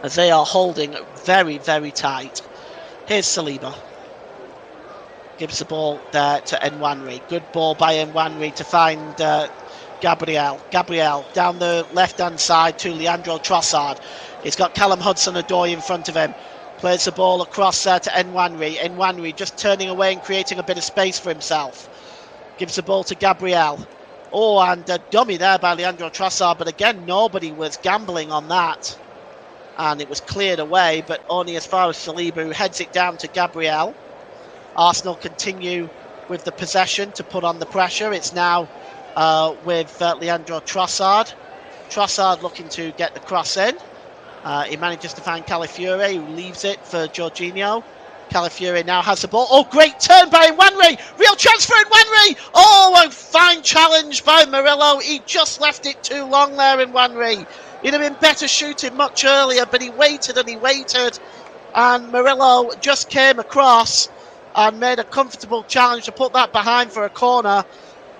B: as they are holding very, very tight. Here's Saliba. Gives the ball there to Nwanri. Good ball by Nwanri to find Gabriel. Gabriel down the left-hand side to Leandro Trossard. He's got Callum Hudson-Odoi in front of him. Plays the ball across there to Nwanri. Nwanri just turning away and creating a bit of space for himself. Gives the ball to Gabriel. Oh, and a dummy there by Leandro Trossard, but again, nobody was gambling on that. And it was cleared away, but only as far as Saliba, who heads it down to Gabriel. Arsenal continue with the possession to put on the pressure. It's now with Leandro Trossard. Trossard looking to get the cross in. He manages to find Calafiore, who leaves it for Jorginho. Calafiore now has the ball. Oh, great turn by Nwanri. Real chance for Nwanri. Oh, a fine challenge by Murillo. He just left it too long there, Nwanri. He'd have been better shooting much earlier, but he waited and he waited. And Murillo just came across and made a comfortable challenge to put that behind for a corner.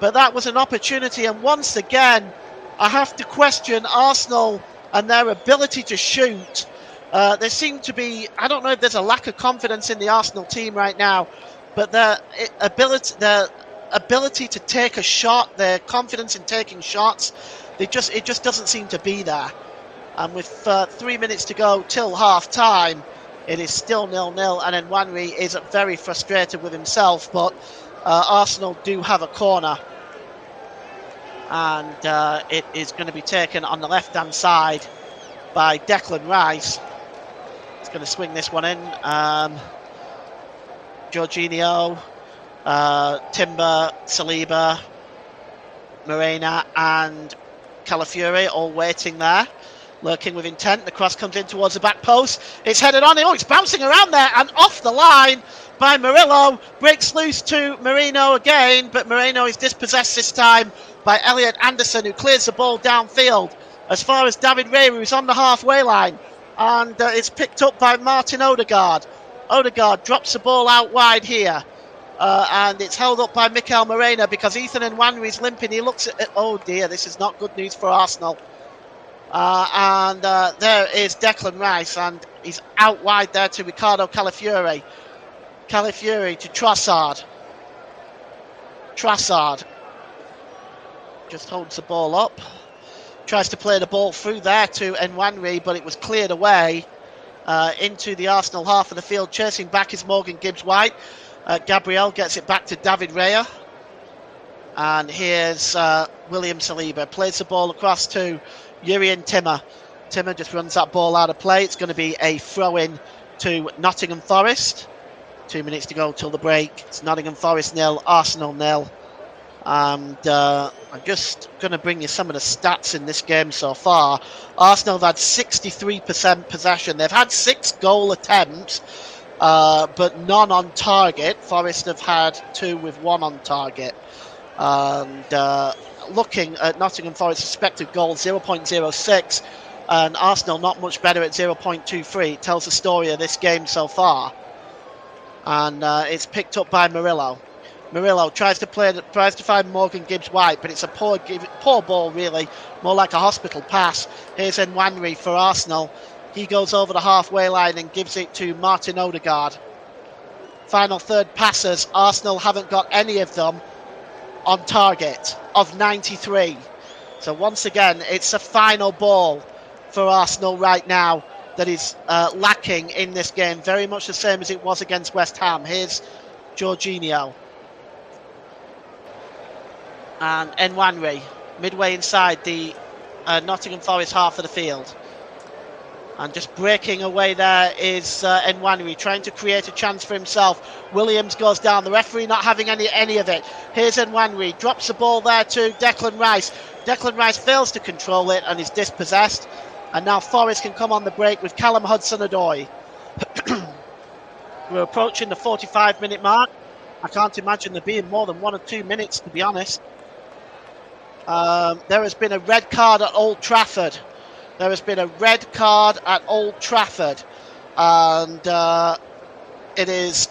B: But that was an opportunity. And once again, I have to question Arsenal and their ability to shoot. There seemed to be, I don't know if there's a lack of confidence in the Arsenal team right now, but their ability to take a shot, their confidence in taking shots, it just doesn't seem to be there. And with 3 minutes to go till half time, it is still 0-0, and Nwanri is very frustrated with himself, but Arsenal do have a corner. And it is going to be taken on the left-hand side by Declan Rice. He's going to swing this one in. Jorginho, Timber, Saliba, Morena and Calafiore all waiting there, lurking with intent. The cross comes in towards the back post. It's headed on. Oh, it's bouncing around there and off the line by Murillo. Breaks loose to Moreno again, but Moreno is dispossessed this time by Elliot Anderson, who clears the ball downfield as far as David Ray, who's on the halfway line. And it's picked up by Martin Odegaard. Odegaard drops the ball out wide here. And it's held up by Mikel Morena because Ethan Nwanri's limping. He looks at it. Oh dear, this is not good news for Arsenal. And there is Declan Rice, and he's out wide there to Ricardo Calafiore. Calafiore to Trossard. Trossard just holds the ball up. Tries to play the ball through there to Nwanri, but it was cleared away into the Arsenal half of the field. Chasing back is Morgan Gibbs-White. Gabriel gets it back to David Raya. And here's William Saliba. Plays the ball across to Jurrien Timmer. Timmer just runs that ball out of play. It's going to be a throw-in to Nottingham Forest. 2 minutes to go till the break. It's Nottingham Forest 0, Arsenal 0. And I'm just going to bring you some of the stats in this game so far. Arsenal have had 63% possession. They've had 6 goal attempts, but none on target. Forest have had 2 with 1 on target. And looking at Nottingham Forest's expected goals, 0.06, and Arsenal not much better at 0.23. It tells the story of this game so far. And it's picked up by Murillo. Murillo tries to find Morgan Gibbs-White, but it's a poor ball, really, more like a hospital pass. Here's Nwanri for Arsenal. He goes over the halfway line and gives it to Martin Odegaard. Final third passes, Arsenal haven't got any of them on target of 93. So once again, it's a final ball for Arsenal right now that is lacking in this game. Very much the same as it was against West Ham. Here's Jorginho. And Nwanri, midway inside the Nottingham Forest half of the field. And just breaking away there is Nwanri, trying to create a chance for himself. Williams goes down, the referee not having any of it. Here's Nwanri, drops the ball there to Declan Rice. Declan Rice fails to control it and is dispossessed. And now Forest can come on the break with Callum Hudson-Odoi. We're approaching the 45-minute mark. I can't imagine there being more than 1 or 2 minutes, to be honest. There has been a red card at Old Trafford. There has been a red card at Old Trafford. And it is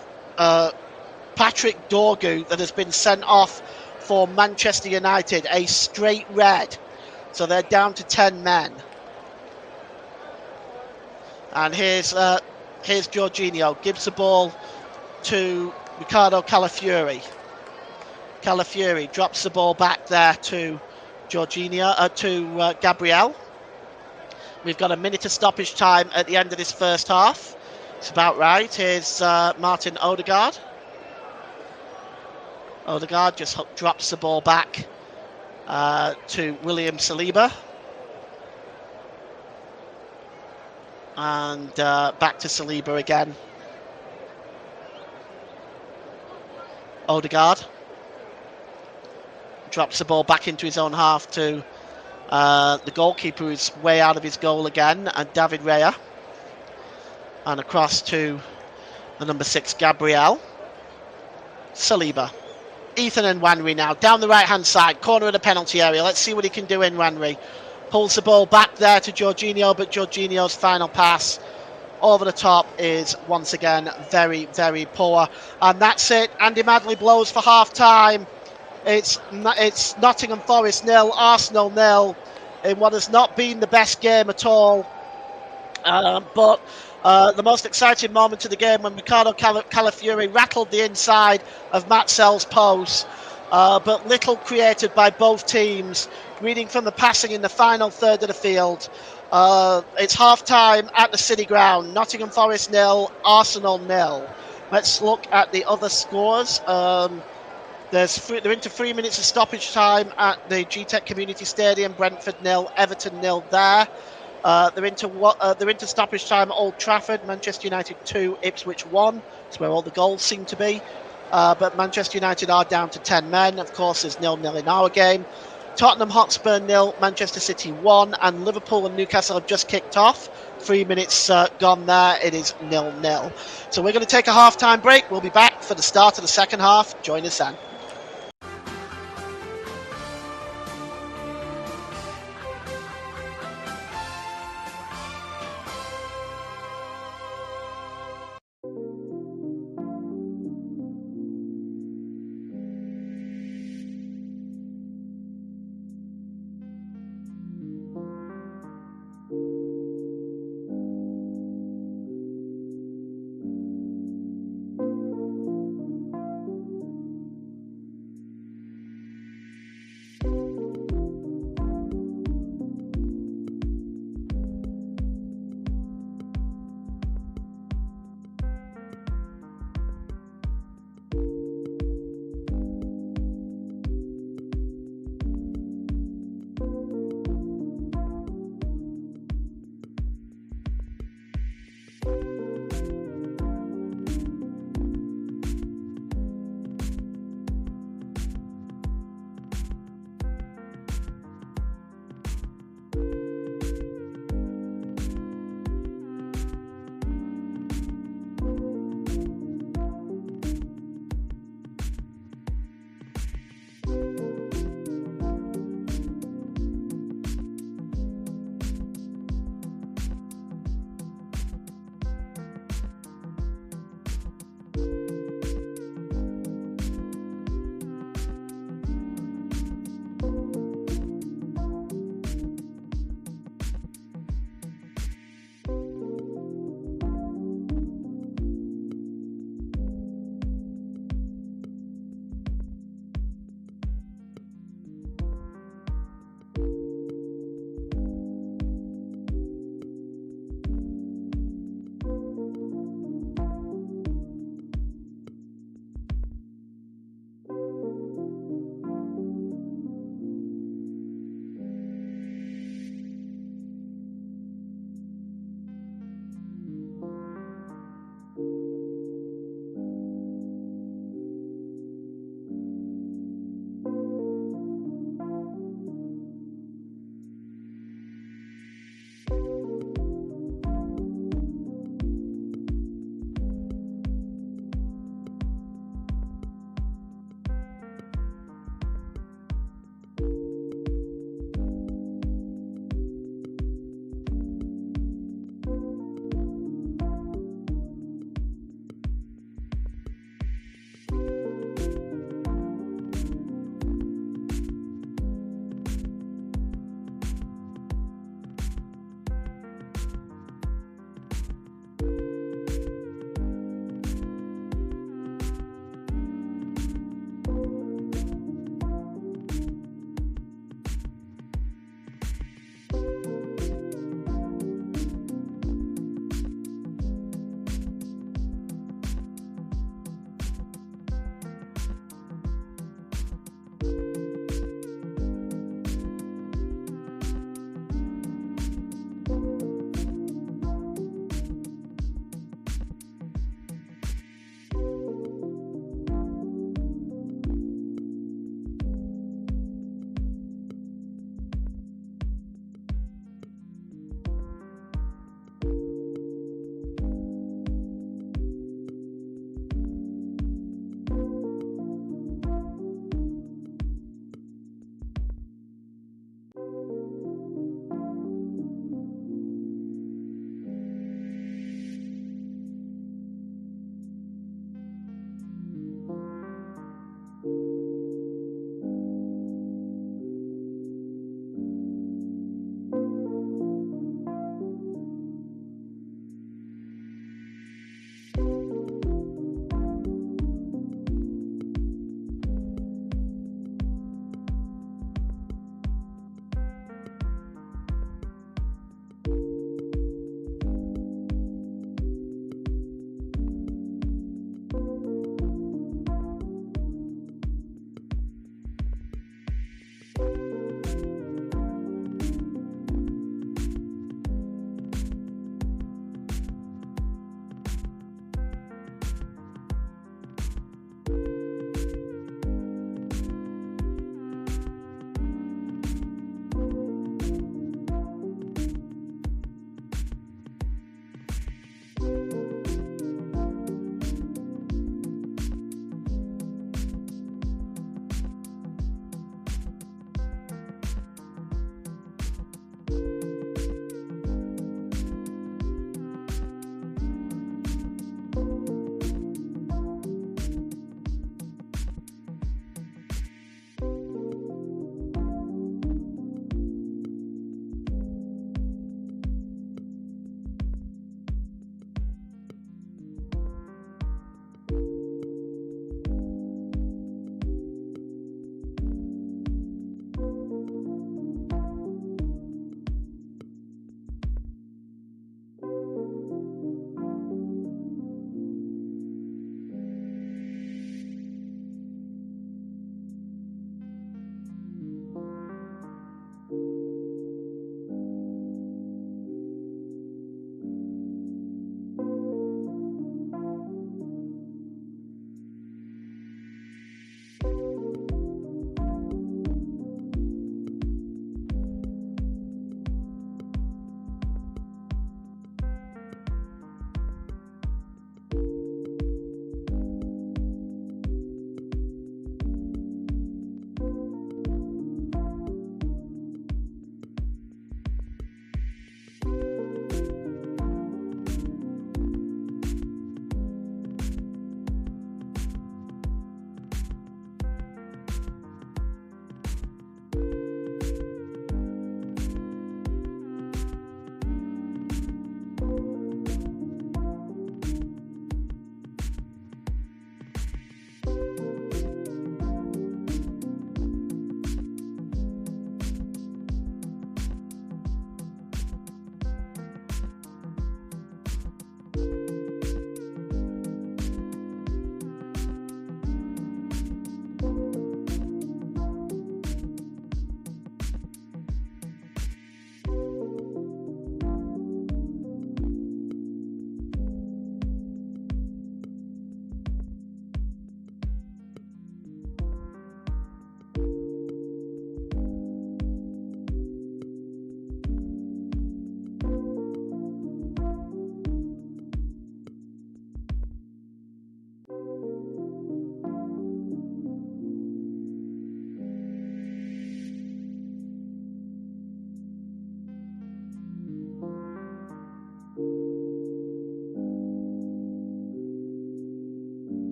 B: Patrick Dorgu that has been sent off for Manchester United, a straight red. So they're down to 10 men. And here's Jorginho, gives the ball to Ricardo Calafiori. Calafiori drops the ball back there to Gabriel. We've got a minute of stoppage time at the end of this first half. It's about right. Here's Martin Odegaard. Odegaard just drops the ball back to William Saliba. And back to Saliba again. Odegaard drops the ball back into his own half to the goalkeeper, who's way out of his goal again, and David Raya. And across to the number 6, Gabriel. Saliba. Ethan Nwaneri now, down the right-hand side, corner of the penalty area. Let's see what he can do, Nwaneri. Pulls the ball back there to Jorginho, but Jorginho's final pass over the top is once again very, very poor. And that's it. Andy Madley blows for half-time. It's Nottingham Forest 0, Arsenal 0, in what has not been the best game at all. But the most exciting moment of the game when Ricardo Calafiori rattled the inside of Matt Sell's post, but little created by both teams. Reading from the passing in the final third of the field. It's half-time at the City Ground. Nottingham Forest 0, Arsenal 0. Let's look at the other scores. They're into 3 minutes of stoppage time at the GTEC Community Stadium. Brentford 0, Everton 0 there. They're into stoppage time at Old Trafford. Manchester United 2, Ipswich 1. That's where all the goals seem to be. But Manchester United are down to 10 men. Of course, there's 0-0 in our game. Tottenham Hotspur 0, Manchester City 1, and Liverpool and Newcastle have just kicked off. 3 minutes gone there. It is 0-0. So we're going to take a half-time break. We'll be back for the start of the second half. Join us then.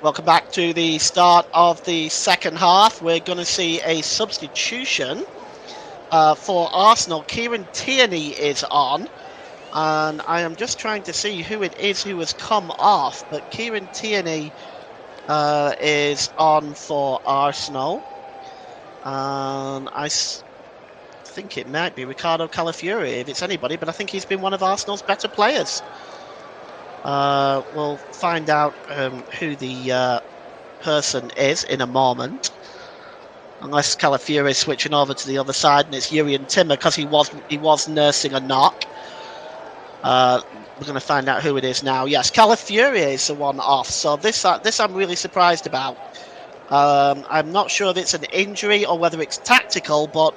B: Welcome back to the start of the second half. We're going to see a substitution for Arsenal. Kieran Tierney is on, and I am just trying to see who it is who has come off, but Kieran Tierney is on for Arsenal, and I think it might be Ricardo Calafiori if it's anybody, but I think he's been one of Arsenal's better players. We'll find out who the person is in a moment, unless Calafiori is switching over to the other side and it's Jurriën Timmer because he was nursing a knock. We're going to find out who it is now. Yes, Calafiori is the one off. So this I'm really surprised about. I'm not sure if it's an injury or whether it's tactical, but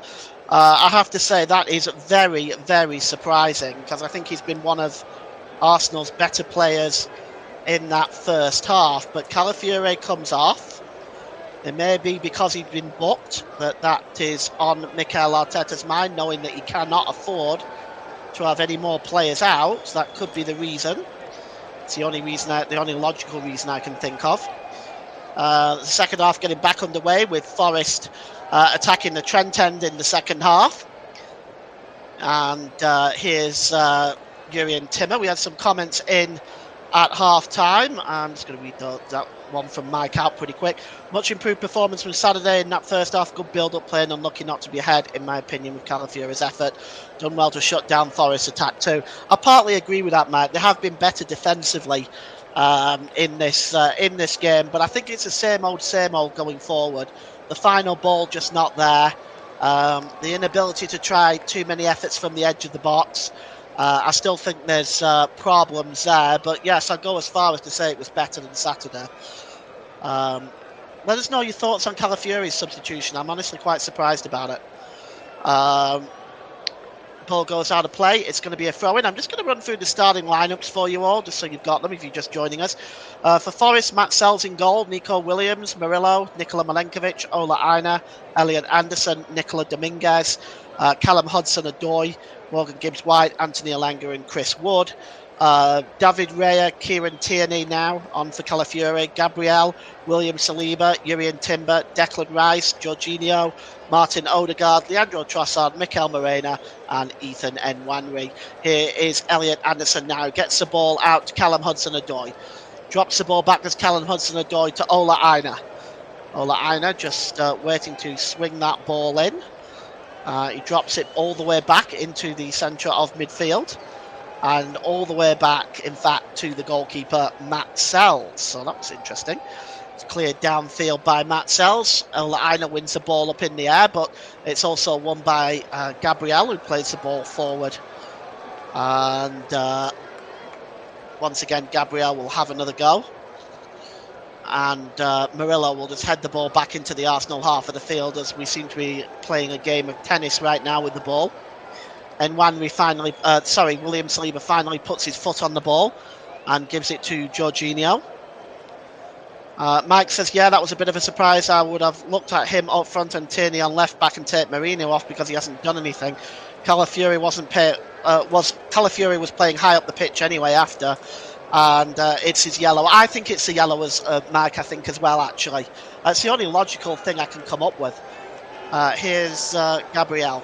B: I have to say that is very, very surprising because I think he's been one of Arsenal's better players in that first half. But Calafiori comes off. It may be because he's been booked, but that is on Mikel Arteta's mind, knowing that he cannot afford to have any more players out. So that could be the reason. It's the only logical reason I can think of. The second half getting back underway with Forest attacking the Trent end in the second half. And here's Jurien Timmer. We had some comments in at half-time. I'm just going to read that one from Mike out pretty quick. Much improved performance from Saturday in that first half. Good build-up play and unlucky not to be ahead, in my opinion, with Calafiori's effort. Done well to shut down Forest's attack too. I partly agree with that, Mike. They have been better defensively in this game, but I think it's the same old going forward. The final ball just not there. The inability to try too many efforts from the edge of the box. I still think there's problems there, but yes, I'd go as far as to say it was better than Saturday. Let us know your thoughts on Calafiori's substitution. I'm honestly quite surprised about it. Ball goes out of play. It's going to be a throw-in. I'm just going to run through the starting lineups for you all, just so you've got them if you're just joining us. For Forest, Matt Sells in goal, Nico Williams, Murillo, Nikola Milenkovic, Ola Aina, Elliot Anderson, Nicola Dominguez, Callum Hudson-Odoi, Morgan Gibbs-White, Anthony Alanga and Chris Wood. David Raya, Kieran Tierney now on for Calafiori, Gabriel, William Saliba, Jurien Timber, Declan Rice, Jorginho, Martin Odegaard, Leandro Trossard, Mikel Morena and Ethan Nwaneri. Here is Elliot Anderson now, gets the ball out to Callum Hudson-Odoi. Drops the ball back as Callum Hudson-Odoi to Ola Aina. Ola Aina just waiting to swing that ball in. He drops it all the way back into the centre of midfield. And all the way back, in fact, to the goalkeeper, Matt Sells. So that was interesting. It's cleared downfield by Matt Sells. Ola Aina wins the ball up in the air, but it's also won by Gabriel, who plays the ball forward. And once again, Gabriel will have another go. And Murillo will just head the ball back into the Arsenal half of the field, as we seem to be playing a game of tennis right now with the ball. And William Saliba finally puts his foot on the ball and gives it to Jorginho. Mike says, yeah, that was a bit of a surprise. I would have looked at him up front and Tierney on left back and take Marino off because he hasn't done anything. Calafiori was playing high up the pitch anyway after, and it's his yellow. I think it's the yellow as Mike, I think as well, actually. That's the only logical thing I can come up with. Here's Gabriel.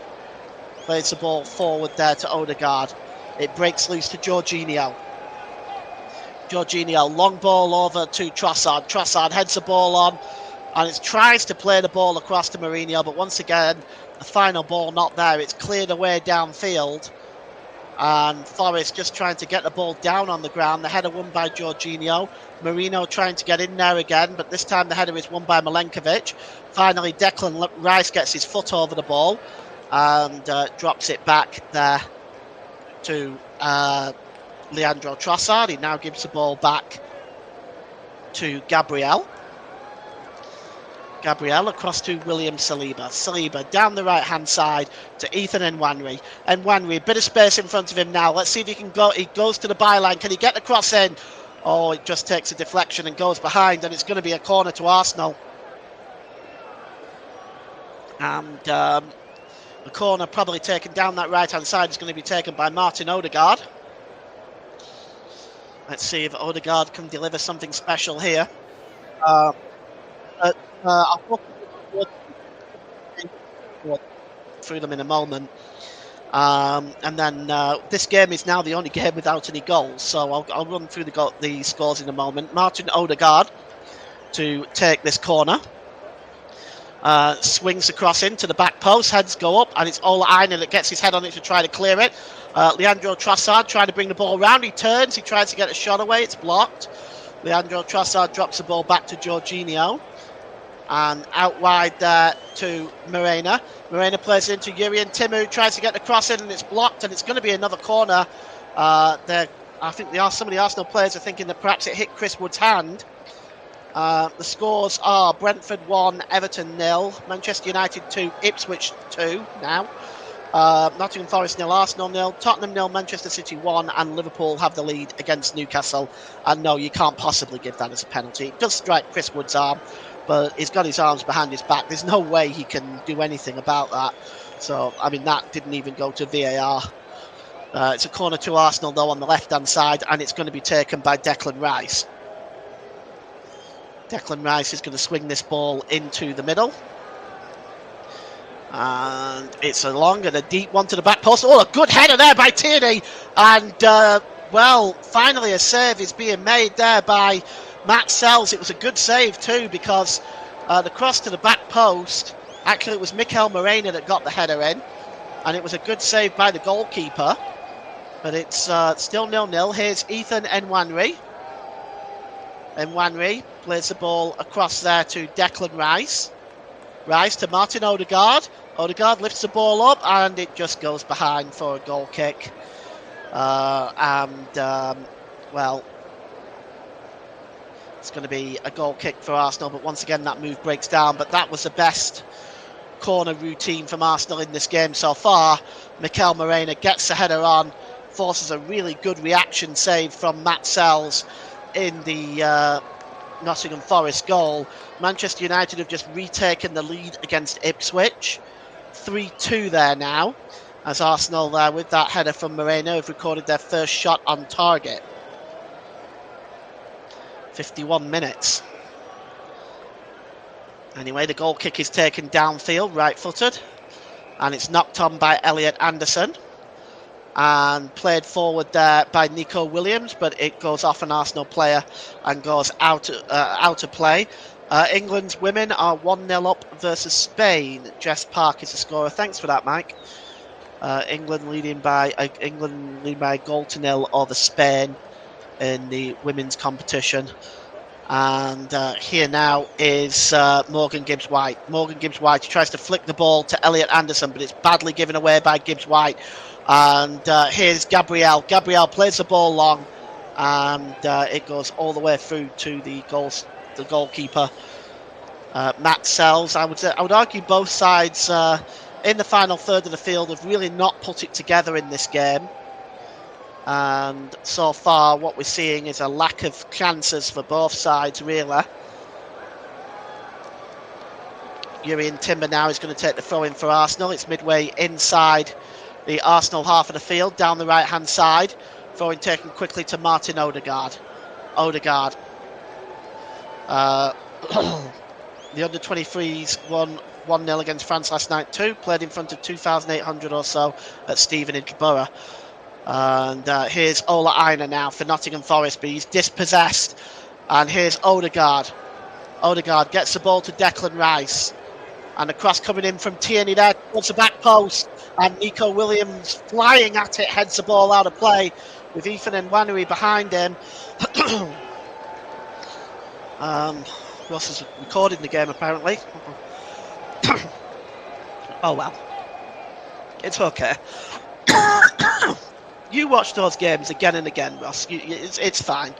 B: Plays the ball forward there to Odegaard. It breaks loose to Jorginho. Jorginho, long ball over to Trossard. Trossard heads the ball on and it tries to play the ball across to Mourinho, but once again, the final ball not there. It's cleared away downfield. And Forest just trying to get the ball down on the ground. The header won by Jorginho. Mourinho trying to get in there again, but this time the header is won by Milenkovic. Finally, Declan Rice gets his foot over the ball and drops it back there to Leandro Trossard. He now gives the ball back to Gabriel. Gabriel across to William Saliba. Saliba down the right-hand side to Ethan Nwaneri. Nwaneri, a bit of space in front of him now. Let's see if he can go. He goes to the byline. Can he get the cross in? Oh, it just takes a deflection and goes behind, and it's going to be a corner to Arsenal. And the corner probably taken down that right-hand side is going to be taken by Martin Odegaard. Let's see if Odegaard can deliver something special here. I'll walk through them in a moment. And then this game is now the only game without any goals, so I'll run through the scores in a moment. Martin Odegaard to take this corner. Swings across into the back post, heads go up, and it's Ola Aina that gets his head on it to try to clear it. Leandro Trossard trying to bring the ball round. He turns, he tries to get a shot away, it's blocked. Leandro Trossard drops the ball back to Jorginho. And out wide there to Morena. Morena plays it into Jurien Timber, who tries to get the cross in, and it's blocked, and it's going to be another corner. I think some of the Arsenal players are thinking that perhaps it hit Chris Wood's hand. The scores are Brentford 1, Everton 0, Manchester United 2, Ipswich 2 now. Nottingham Forest 0, Arsenal 0, Tottenham 0, Manchester City 1, and Liverpool have the lead against Newcastle. And no, you can't possibly give that as a penalty. It does strike Chris Wood's arm, but he's got his arms behind his back. There's no way he can do anything about that. So, I mean, that didn't even go to VAR. It's a corner to Arsenal, though, on the left-hand side, and it's going to be taken by Declan Rice. Declan Rice is going to swing this ball into the middle. And it's a long and a deep one to the back post. Oh, a good header there by Tierney. And, well, finally a save is being made there by Matt Sells. It was a good save too, because the cross to the back post, actually it was Mikel Moreno that got the header in. And it was a good save by the goalkeeper. But it's still 0-0. Here's Ethan Nwanri. Nwanri plays the ball across there to Declan Rice. Rice to Martin Odegaard. Odegaard lifts the ball up and it just goes behind for a goal kick. Well, it's going to be a goal kick for Arsenal, but once again that move breaks down. But that was the best corner routine from Arsenal in this game so far. Mikel Moreno gets the header on, forces a really good reaction save from Matt Sells in the Nottingham Forest goal. Manchester United have just retaken the lead against Ipswich. 3-2 there now, as Arsenal there with that header from Moreno have recorded their first shot on target. 51 minutes. Anyway, the goal kick is taken downfield, right-footed, and it's knocked on by Elliot Anderson and played forward there by Nico Williams, but it goes off an Arsenal player and goes out of play. England's women are 1-0 up versus Spain. Jess Park is the scorer. Thanks for that, Mike. England leading by a goal to nil over Spain in the women's competition. And here now is Morgan Gibbs-White. Morgan Gibbs-White tries to flick the ball to Elliot Anderson, but it's badly given away by Gibbs-White. And here's Gabriel. Gabriel plays the ball long, and it goes all the way through to the goalkeeper, Matt Sells. I would argue both sides in the final third of the field have really not put it together in this game. And so far, what we're seeing is a lack of chances for both sides, really. Jurrien Timber now is going to take the throw in for Arsenal. It's midway inside the Arsenal half of the field, down the right-hand side. Throwing taken quickly to Martin Odegaard. Odegaard. The under-23s won 1-0 against France last night too. Played in front of 2,800 or so at Stevenage Borough. And here's Ola Aina now for Nottingham Forest, but he's dispossessed. And here's Odegaard. Odegaard gets the ball to Declan Rice. And the cross coming in from Tierney there towards the back post. And Nico Williams flying at it, heads the ball out of play with Ethan Nwaneri behind him. Ross is recording the game apparently. Oh well. It's okay. You watch those games again and again, Ross. It's fine.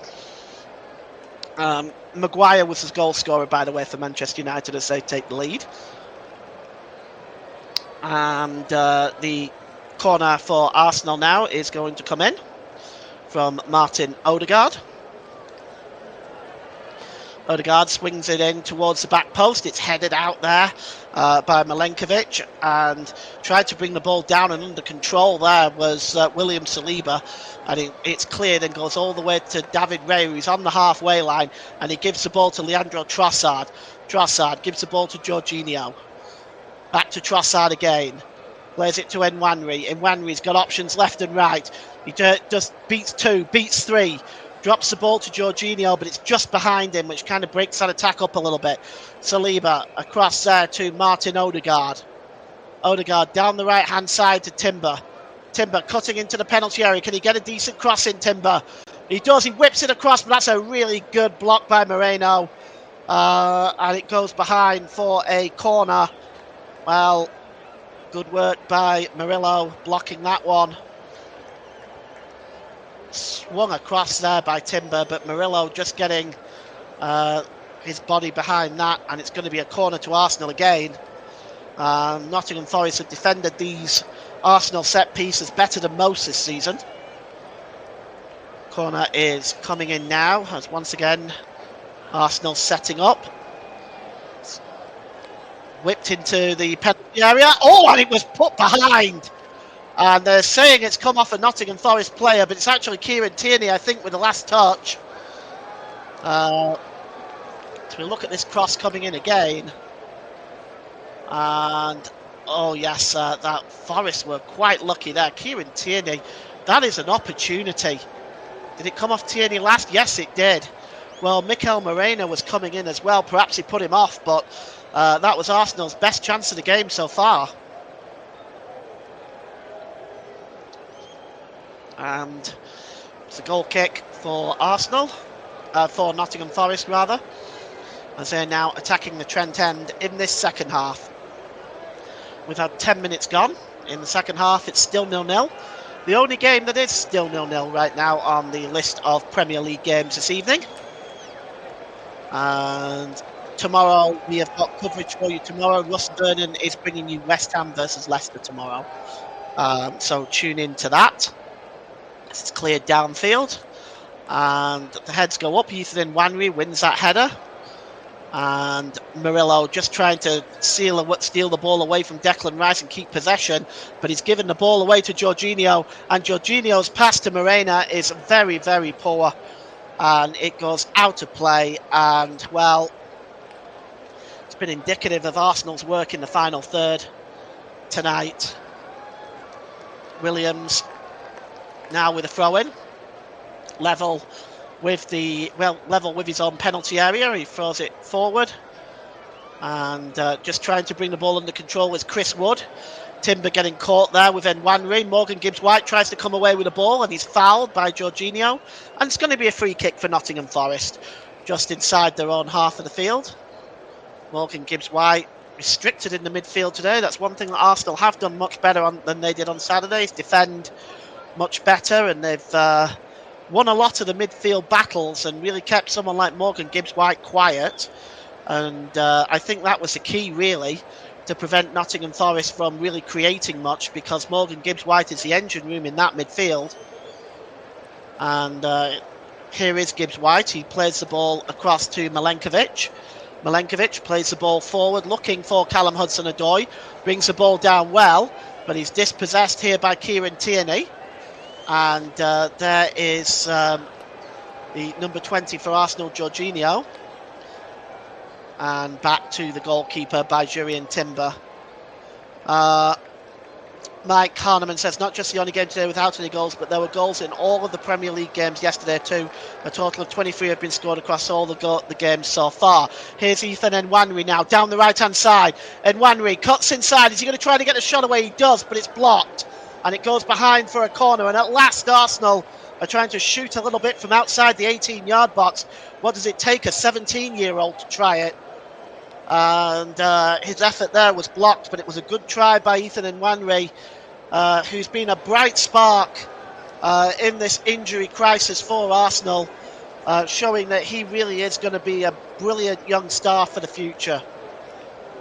B: Maguire was his goal scorer, by the way, for Manchester United as they take the lead. And the corner for Arsenal now is going to come in from Martin Odegaard. Odegaard swings it in towards the back post. It's headed out there by Milenkovic, and tried to bring the ball down and under control there was William Saliba, and it's cleared and goes all the way to David Ray, who's on the halfway line, and he gives the ball to Leandro Trossard. Trossard gives the ball to Jorginho. Back to Trossard again. Plays it to Nwaneri. Nwaneri's got options left and right. He just beats two, beats three. Drops the ball to Jorginho, but it's just behind him, which kind of breaks that attack up a little bit. Saliba across there to Martin Odegaard. Odegaard down the right-hand side to Timber. Timber cutting into the penalty area. Can he get a decent cross in, Timber? He does. He whips it across, but that's a really good block by Moreno. And it goes behind for a corner. Well, good work by Murillo blocking that one. Swung across there by Timber, but Murillo just getting his body behind that, and it's going to be a corner to Arsenal again. Nottingham Forest have defended these Arsenal set pieces better than most this season. Corner is coming in now, as once again Arsenal setting up. It's whipped into the penalty area. Oh, and it was put behind. And they're saying it's come off a Nottingham Forest player, but it's actually Kieran Tierney, I think, with the last touch. So we look at this cross coming in again. And Oh yes, that Forest were quite lucky there. Kieran Tierney, that is an opportunity. Did it come off Tierney last? Yes, it did. Well, Mikel Moreno was coming in as well. Perhaps he put him off, but that was Arsenal's best chance of the game so far. And it's a goal kick for Arsenal, for Nottingham Forest rather, as they're now attacking the Trent end in this second half. We've had 10 minutes gone. In the second half, it's still 0-0. The only game that is still 0-0 right now on the list of Premier League games this evening. And tomorrow we have got coverage for you tomorrow. Russ Vernon is bringing you West Ham versus Leicester tomorrow. So tune in to that. It's cleared downfield. And the heads go up. Ethan Nwaneri wins that header. And Murillo just trying to steal the ball away from Declan Rice and keep possession, but he's given the ball away to Jorginho, and Jorginho's pass to Morena is very, very poor, and it goes out of play. And well, it's been indicative of Arsenal's work in the final third tonight. Williams now with a throw-in, level with his own penalty area. He throws it forward, and just trying to bring the ball under control is Chris Wood. Timber getting caught there with Nwaneri. Morgan Gibbs-White tries to come away with the ball, and he's fouled by Jorginho, and it's going to be a free kick for Nottingham Forest just inside their own half of the field. Morgan Gibbs-White restricted in the midfield today. That's one thing that Arsenal have done much better than they did on Saturdays, defend much better, and they've won a lot of the midfield battles and really kept someone like Morgan Gibbs-White quiet. And I think that was the key, really, to prevent Nottingham Forest from really creating much, because Morgan Gibbs-White is the engine room in that midfield. And here is Gibbs-White. He plays the ball across to Milenkovic. Milenkovic plays the ball forward, looking for Callum Hudson-Odoi. Brings the ball down well, but he's dispossessed here by Kieran Tierney. And there is the number 20 for Arsenal, Jorginho. And back to the goalkeeper by Jurrien Timber. Mike Harneman says, not just the only game today without any goals, but there were goals in all of the Premier League games yesterday too. A total of 23 have been scored across all the games so far. Here's Ethan Nwaneri now, down the right-hand side. Nwaneri cuts inside. Is he going to try to get the shot away? He does, but it's blocked. And it goes behind for a corner. And at last, Arsenal are trying to shoot a little bit from outside the 18-yard box. What does it take a 17-year-old to try it? And his effort there was blocked, but it was a good try by Ethan Nwaneri, who's been a bright spark in this injury crisis for Arsenal, showing that he really is going to be a brilliant young star for the future.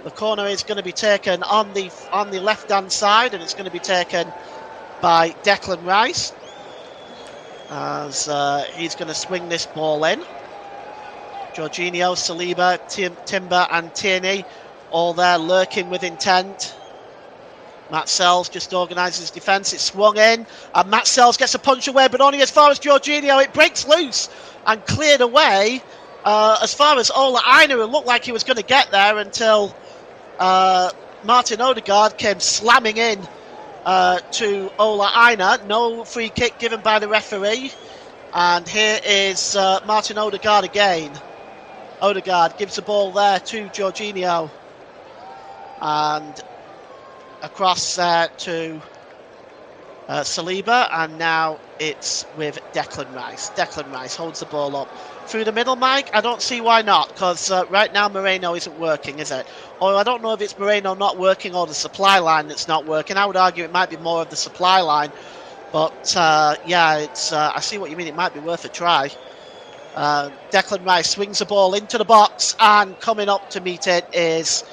B: The corner is going to be taken on the left-hand side, and it's going to be taken by Declan Rice, as he's going to swing this ball in. Jorginho, Saliba, Timber and Tierney all there lurking with intent. Matt Sells just organises defence. It's swung in, and Matt Sells gets a punch away, but only as far as Jorginho. It breaks loose and cleared away as far as Ola Aina. It looked like he was going to get there until Martin Odegaard came slamming in to Ola Aina. No free kick given by the referee. And here is Martin Odegaard again. Odegaard gives the ball there to Jorginho. And across there to Saliba. And now it's with Declan Rice. Declan Rice holds the ball up through the middle, Mike. I don't see why not, because right now Moreno isn't working, is it? Or I don't know if it's Moreno not working or the supply line that's not working. I would argue it might be more of the supply line. But yeah, it's I see what you mean. It might be worth a try. Declan Rice swings the ball into the box, and coming up to meet it is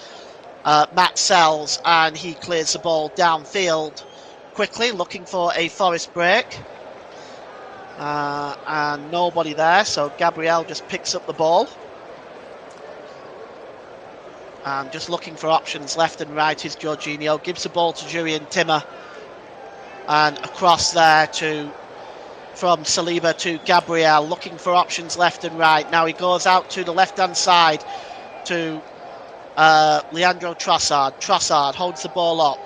B: Matt Sells, and he clears the ball downfield quickly, looking for a Forest break. And nobody there, so Gabriel just picks up the ball. And just looking for options left and right is Jorginho. Gives the ball to Jurrien Timber. And across there from Saliba to Gabriel, looking for options left and right. Now he goes out to the left-hand side to Leandro Trossard. Trossard holds the ball up.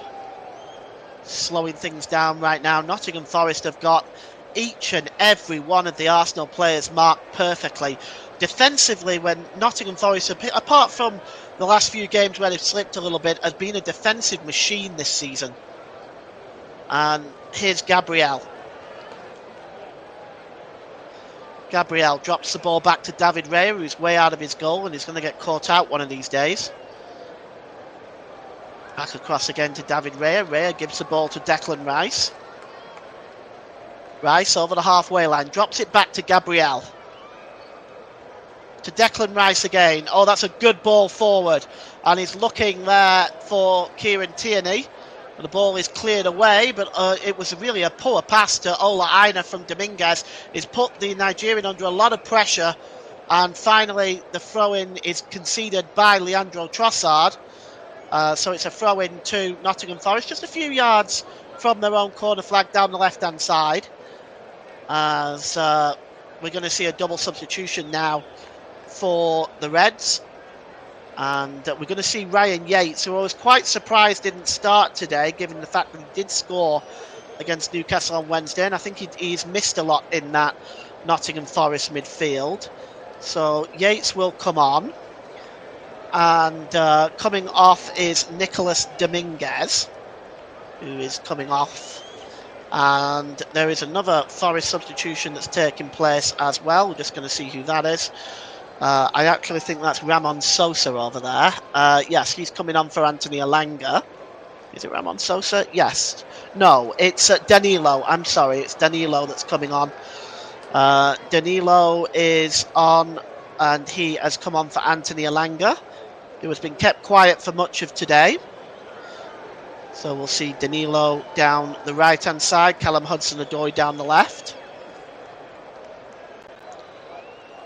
B: Slowing things down right now. Nottingham Forest have got each and every one of the Arsenal players marked perfectly. Defensively, when Nottingham Forest, apart from the last few games where they've slipped a little bit, has been a defensive machine this season. And here's Gabriel. Gabriel drops the ball back to David Raya, who's way out of his goal and he's going to get caught out one of these days. Back across again to David Raya. Raya gives the ball to Declan Rice. Rice over the halfway line, drops it back to Gabriel. To Declan Rice again. Oh, that's a good ball forward. And he's looking there for Kieran Tierney. And the ball is cleared away, but it was really a poor pass to Ola Aina from Dominguez. He's put the Nigerian under a lot of pressure. And finally, the throw-in is conceded by Leandro Trossard. So it's a throw-in to Nottingham Forest, just a few yards from their own corner flag down the left-hand side. As we're going to see a double substitution now for the Reds. And we're going to see Ryan Yates, who I was quite surprised didn't start today, given the fact that he did score against Newcastle on Wednesday. And I think he's missed a lot in that Nottingham Forest midfield. So Yates will come on. And coming off is Nicholas Dominguez, who is coming off. And there is another Forest substitution that's taking place as well. We're just going to see who that is. I actually think that's Ramon Sosa over there. Yes, he's coming on for Anthony Elanga. Is it Ramon Sosa? Yes. No, it's Danilo. I'm sorry, it's Danilo that's coming on. Danilo is on, and he has come on for Anthony Elanga, who has been kept quiet for much of today. So we'll see Danilo down the right-hand side, Callum Hudson-Odoi down the left.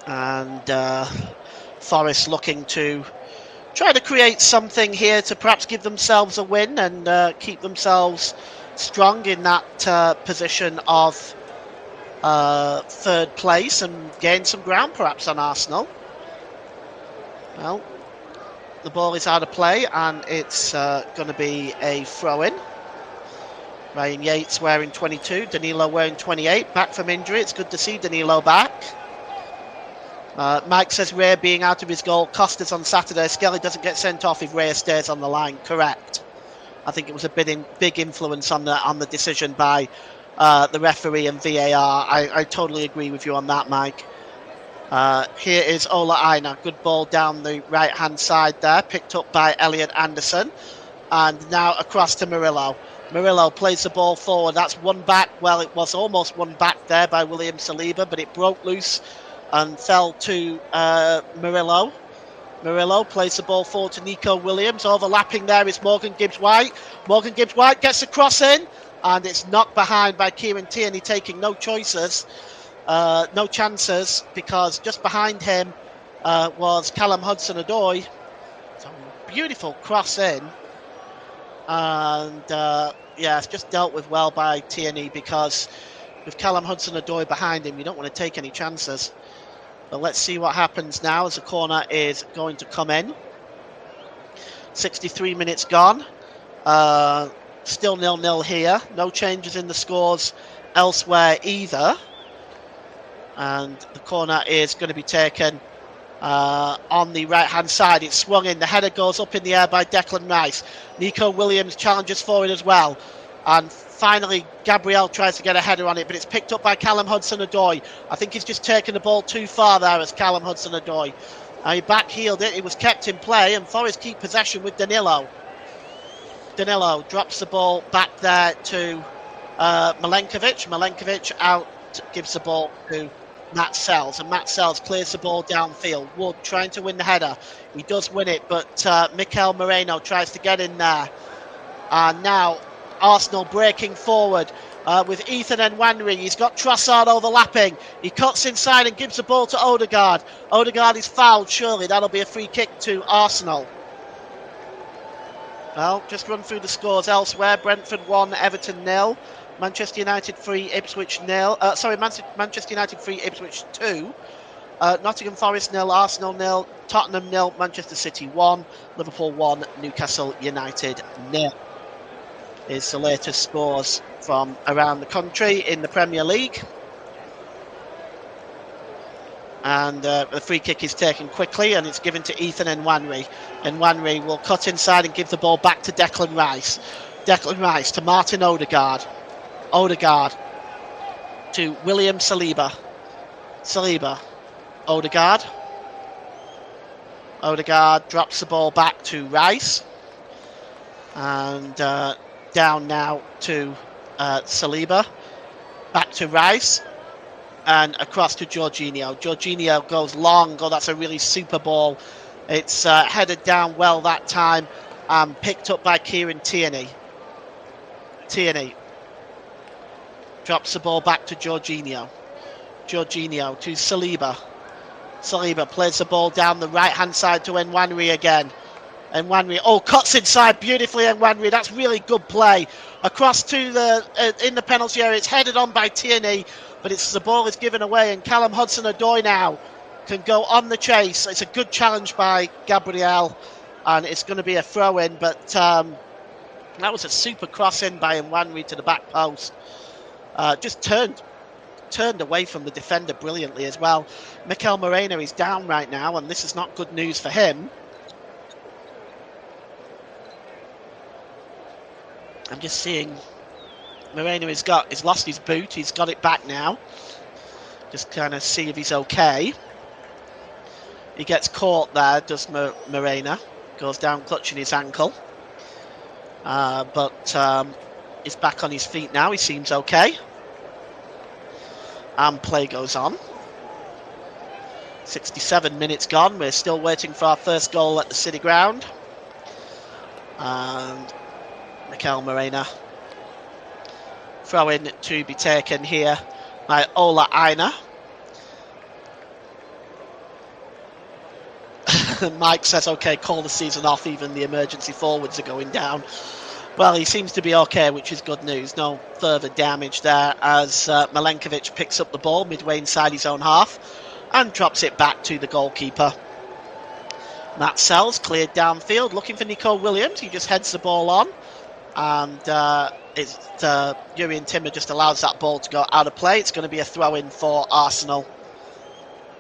B: And Forest looking to try to create something here to perhaps give themselves a win and keep themselves strong in that position of third place and gain some ground perhaps on Arsenal. Well, the ball is out of play and it's going to be a throw-in. Ryan Yates wearing 22, Danilo wearing 28, back from injury. It's good to see Danilo back. Mike says Raya being out of his goal cost us on Saturday. Skelly doesn't get sent off if Raya stays on the line. Correct. I think it was a big influence on the decision by the referee and VAR. I totally agree with you on that, Mike. Here is Ola Aina. Good ball down the right-hand side there, picked up by Elliot Anderson. And now across to Murillo. Murillo plays the ball forward. That's one back. Well, it was almost one back there by William Saliba, but it broke loose and fell to Murillo. Murillo plays the ball forward to Nico Williams. Overlapping there is Morgan Gibbs-White. Morgan Gibbs-White gets the cross in, and it's knocked behind by Kieran Tierney, taking no chances, because just behind him was Callum Hudson-Odoi. It's a beautiful cross in, and yeah, it's just dealt with well by Tierney, because with Callum Hudson-Odoi behind him, you don't want to take any chances. But let's see what happens now as the corner is going to come in. 63 minutes gone. Still 0-0 here. No changes in the scores elsewhere either. And the corner is going to be taken on the right-hand side. It's swung in. The header goes up in the air by Declan Rice. Nico Williams challenges for it as well. And finally, Gabriel tries to get a header on it, but it's picked up by Callum Hudson-Odoi. I think he's just taken the ball too far there as Callum Hudson-Odoi. He backheeled it. It was kept in play, and Forest keep possession with Danilo. Danilo drops the ball back there to Milenkovic. Milenkovic out, gives the ball to Matt Sells, and Matt Sells clears the ball downfield. Wood trying to win the header. He does win it, but Mikel Moreno tries to get in there. And now Arsenal breaking forward with Ethan Nwaneri. He's got Trossard overlapping. He cuts inside and gives the ball to Odegaard. Odegaard is fouled, surely. That'll be a free kick to Arsenal. Well, just run through the scores elsewhere. Brentford 1, Everton 0. Manchester United 3, Ipswich 0. Manchester United 3, Ipswich 2. Nottingham Forest 0, Arsenal 0, Tottenham 0, Manchester City 1, Liverpool 1, Newcastle United 0 is the latest scores from around the country in the Premier League. And the free kick is taken quickly and it's given to Ethan Nwaneri. Nwaneri will cut inside and give the ball back to Declan Rice. Declan Rice to Martin Odegaard. Odegaard to William Saliba. Saliba. Odegaard. Odegaard drops the ball back to Rice. And down now to Saliba. Back to Rice. And across to Jorginho. Jorginho goes long. Oh, that's a really super ball. It's headed down well that time and picked up by Kieran Tierney. Tierney drops the ball back to Jorginho. Jorginho to Saliba. Saliba plays the ball down the right-hand side to Nwaneri again. Nwaneri, oh, cuts inside beautifully, Nwaneri. That's really good play. Across to the, in the penalty area, it's headed on by Tierney, but the ball is given away, and Callum Hudson-Odoi now can go on the chase. It's a good challenge by Gabriel, and it's going to be a throw-in, but that was a super cross-in by Nwaneri to the back post. Just turned away from the defender brilliantly as well. Mikel Moreno is down right now, and this is not good news for him. I'm just seeing Moreno he's lost his boot. He's got it back now. Just kind of see if he's okay. He gets caught there, does Moreno. Goes down clutching his ankle. But he's back on his feet now. He seems okay. And play goes on. 67 minutes gone. We're still waiting for our first goal at the City Ground. And Mikel Moreno. Throw in to be taken here by Ola Aina. Mike says, okay, call the season off, even the emergency forwards are going down. Well, he seems to be okay, which is good news. No further damage there as Milenkovic picks up the ball midway inside his own half and drops it back to the goalkeeper. Matt Sells cleared downfield, looking for Nico Williams. He just heads the ball on, and Jurien Timber just allows that ball to go out of play. It's going to be a throw-in for Arsenal.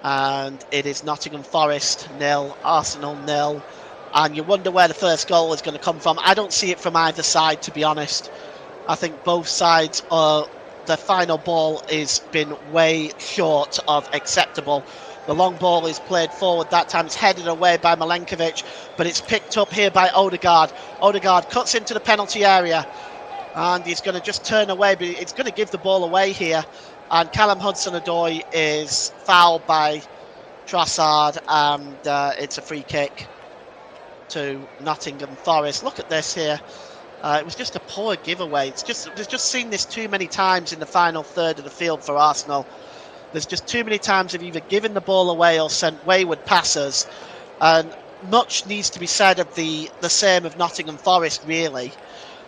B: And it is Nottingham Forest 0, Arsenal 0. And you wonder where the first goal is going to come from. I don't see it from either side, to be honest. I think both sides the final ball has been way short of acceptable. The long ball is played forward that time. It's headed away by Milenkovic, but it's picked up here by Odegaard. Odegaard cuts into the penalty area, and he's going to just turn away, but it's going to give the ball away here. And Callum Hudson-Odoi is fouled by Trossard, and it's a free kick to Nottingham Forest. Look at this here. It was just a poor giveaway. We've just seen this too many times in the final third of the field for Arsenal. There's just too many times they've either given the ball away or sent wayward passes. And much needs to be said of the same of Nottingham Forest, really,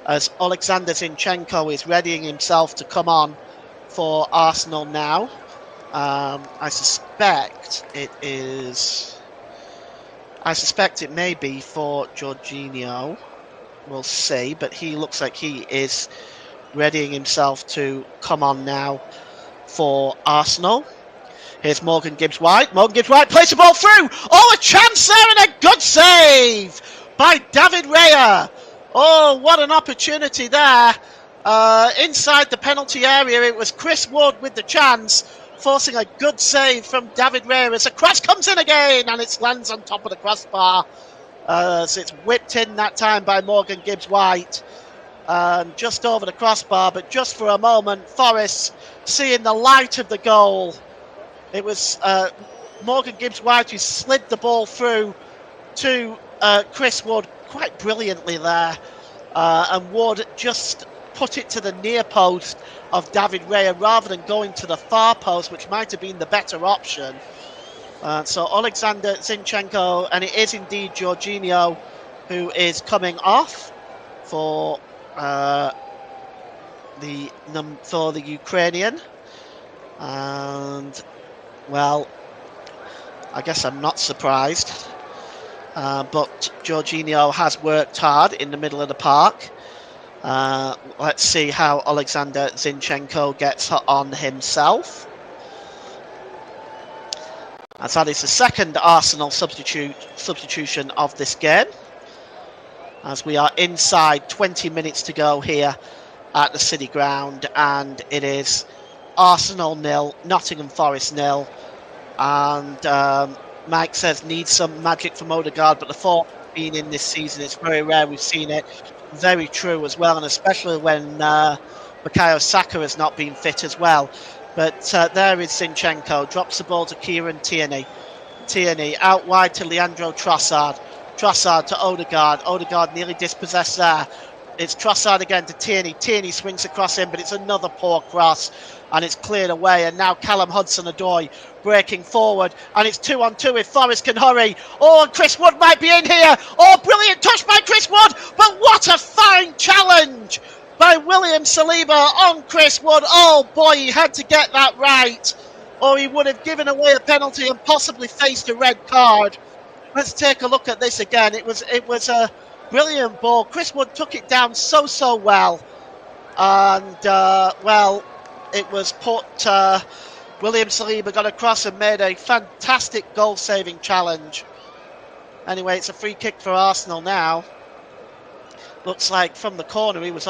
B: as Alexander Zinchenko is readying himself to come on for Arsenal now. I suspect it may be for Jorginho. We'll see, but he looks like he is readying himself to come on now for Arsenal. Here's Morgan Gibbs-White. Morgan Gibbs-White plays the ball through. Oh, a chance there and a good save by David Raya. Oh, what an opportunity there. Inside the penalty area, it was Chris Wood with the chance, forcing a good save from David Raya as a cross comes in again, and it lands on top of the crossbar. So it's whipped in that time by Morgan Gibbs-White, just over the crossbar, but just for a moment, Forest seeing the light of the goal. It was Morgan Gibbs-White who slid the ball through to Chris Wood quite brilliantly there, and Wood just put it to the near post of David Raya rather than going to the far post, which might have been the better option. So Alexander Zinchenko, and it is indeed Jorginho who is coming off for the Ukrainian. And well, I guess I'm not surprised. But Jorginho has worked hard in the middle of the park. Let's see how Alexander Zinchenko gets on himself. As that is the second Arsenal substitution of this game. As we are inside 20 minutes to go here at the City Ground, and it is Arsenal 0, Nottingham Forest 0. And Mike says needs some magic from Odegaard, but the form being in this season, it's very rare we've seen it. Very true as well, and especially when Bukayo Saka has not been fit as well. But there is Zinchenko, drops the ball to Kieran Tierney. Tierney out wide to Leandro Trossard. Trossard to Odegaard. Odegaard nearly dispossessed there. It's Trossard again to Tierney. Tierney swings across him, but it's another poor cross, and it's cleared away. And now Callum Hudson-Odoi breaking forward, and it's 2-on-2 if Forest can hurry. Oh, and Chris Wood might be in here. Oh, brilliant touch by Chris Wood, but what a fine challenge by William Saliba on Chris Wood. Oh boy, he had to get that right, or he would have given away a penalty and possibly faced a red card. Let's take a look at this again. It was a brilliant ball. Chris Wood took it down so well, and well, it was put. William Saliba got across and made a fantastic goal-saving challenge. Anyway, it's a free kick for Arsenal now. Looks like from the corner he was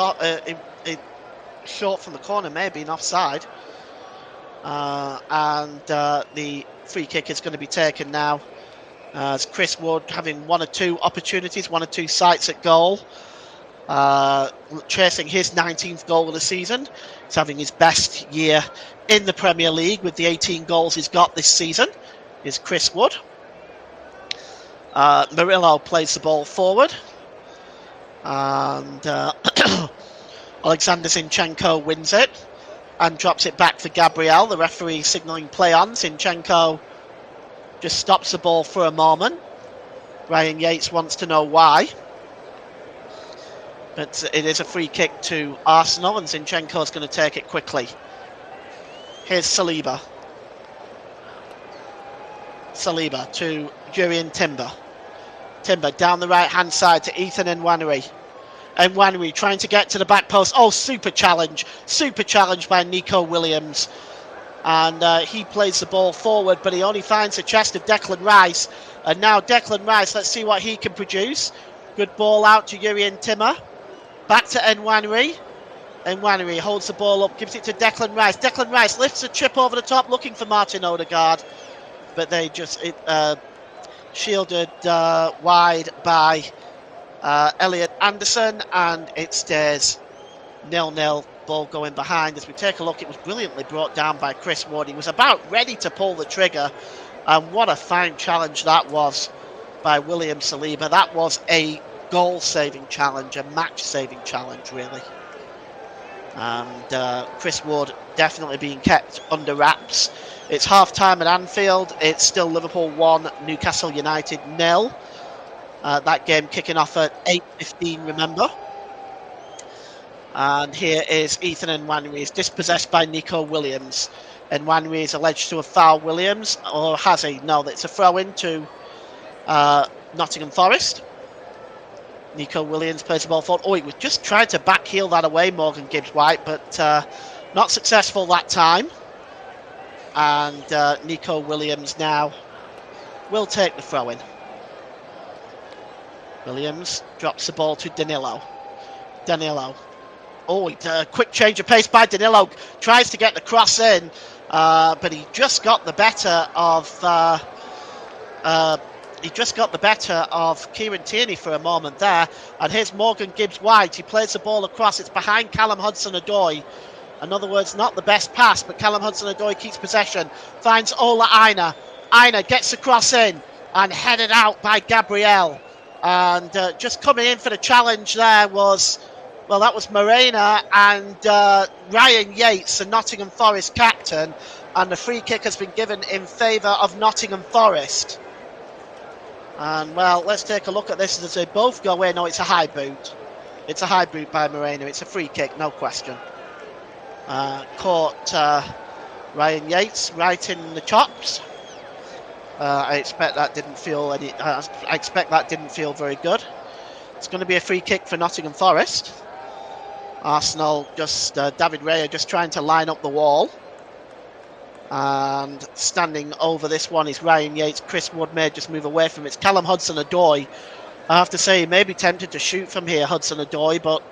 B: short from the corner, maybe an offside. And the free kick is going to be taken now. As Chris Wood having one or two opportunities, one or two sights at goal. Chasing his 19th goal of the season. He's having his best year in the Premier League with the 18 goals he's got this season. Is Chris Wood. Murillo plays the ball forward. And Alexander Zinchenko wins it and drops it back for Gabriel. The referee signalling play on. Zinchenko just stops the ball for a moment. Ryan Yates wants to know why. But it is a free kick to Arsenal, and Zinchenko's going to take it quickly. Here's Saliba. Saliba to Jurrien Timber. Timber down the right-hand side to Ethan Nwaneri. Nwaneri trying to get to the back post. Oh, super challenge by Nico Williams. And he plays the ball forward, but he only finds the chest of Declan Rice. And now Declan Rice, let's see what he can produce. Good ball out to Jurrien Timber. Back to Nwaneri. Nwaneri holds the ball up, gives it to Declan Rice. Declan Rice lifts a chip over the top, looking for Martin Odegaard. But they just shielded wide by Elliot Anderson, and it stays 0-0. Ball going behind. As we take a look, it was brilliantly brought down by Chris Wood. He was about ready to pull the trigger, and what a fine challenge that was by William Saliba. That was a goal-saving challenge, a match-saving challenge, really. And Chris Wood definitely being kept under wraps. It's half-time at Anfield. It's still Liverpool 1, Newcastle United 0. That game kicking off at 8:15, remember. And here is Ethan Nwaneri. He's dispossessed by Nico Williams. Nwaneri is alleged to have fouled Williams, or has he? No, it's a throw-in to Nottingham Forest. Nico Williams plays the ball forward. Oh, he was just trying to backheel that away, Morgan Gibbs-White, but not successful that time. And Nico Williams now will take the throw-in. Williams drops the ball to Danilo. Danilo. Oh, quick change of pace by Danilo. Tries to get the cross in, but he just got the better of Kieran Tierney for a moment there. And here's Morgan Gibbs-White. He plays the ball across. It's behind Callum Hudson-Odoi. In other words, not the best pass, but Callum Hudson-Odoi keeps possession. Finds Ola Aina. Aina gets the cross in and headed out by Gabriel. And just coming in for the challenge there was, well, that was Morena and Ryan Yates, the Nottingham Forest captain. And the free kick has been given in favour of Nottingham Forest. And, well, let's take a look at this as they both go in. Oh, it's a high boot. It's a high boot by Morena. It's a free kick, no question. Caught Ryan Yates right in the chops. I expect that didn't feel very good. It's going to be a free kick for Nottingham Forest. Arsenal just David Raya just trying to line up the wall. And standing over this one is Ryan Yates. Chris Wood may just move away from it. It's Callum Hudson-Odoi. I have to say, he may be tempted to shoot from here, Hudson-Odoi, but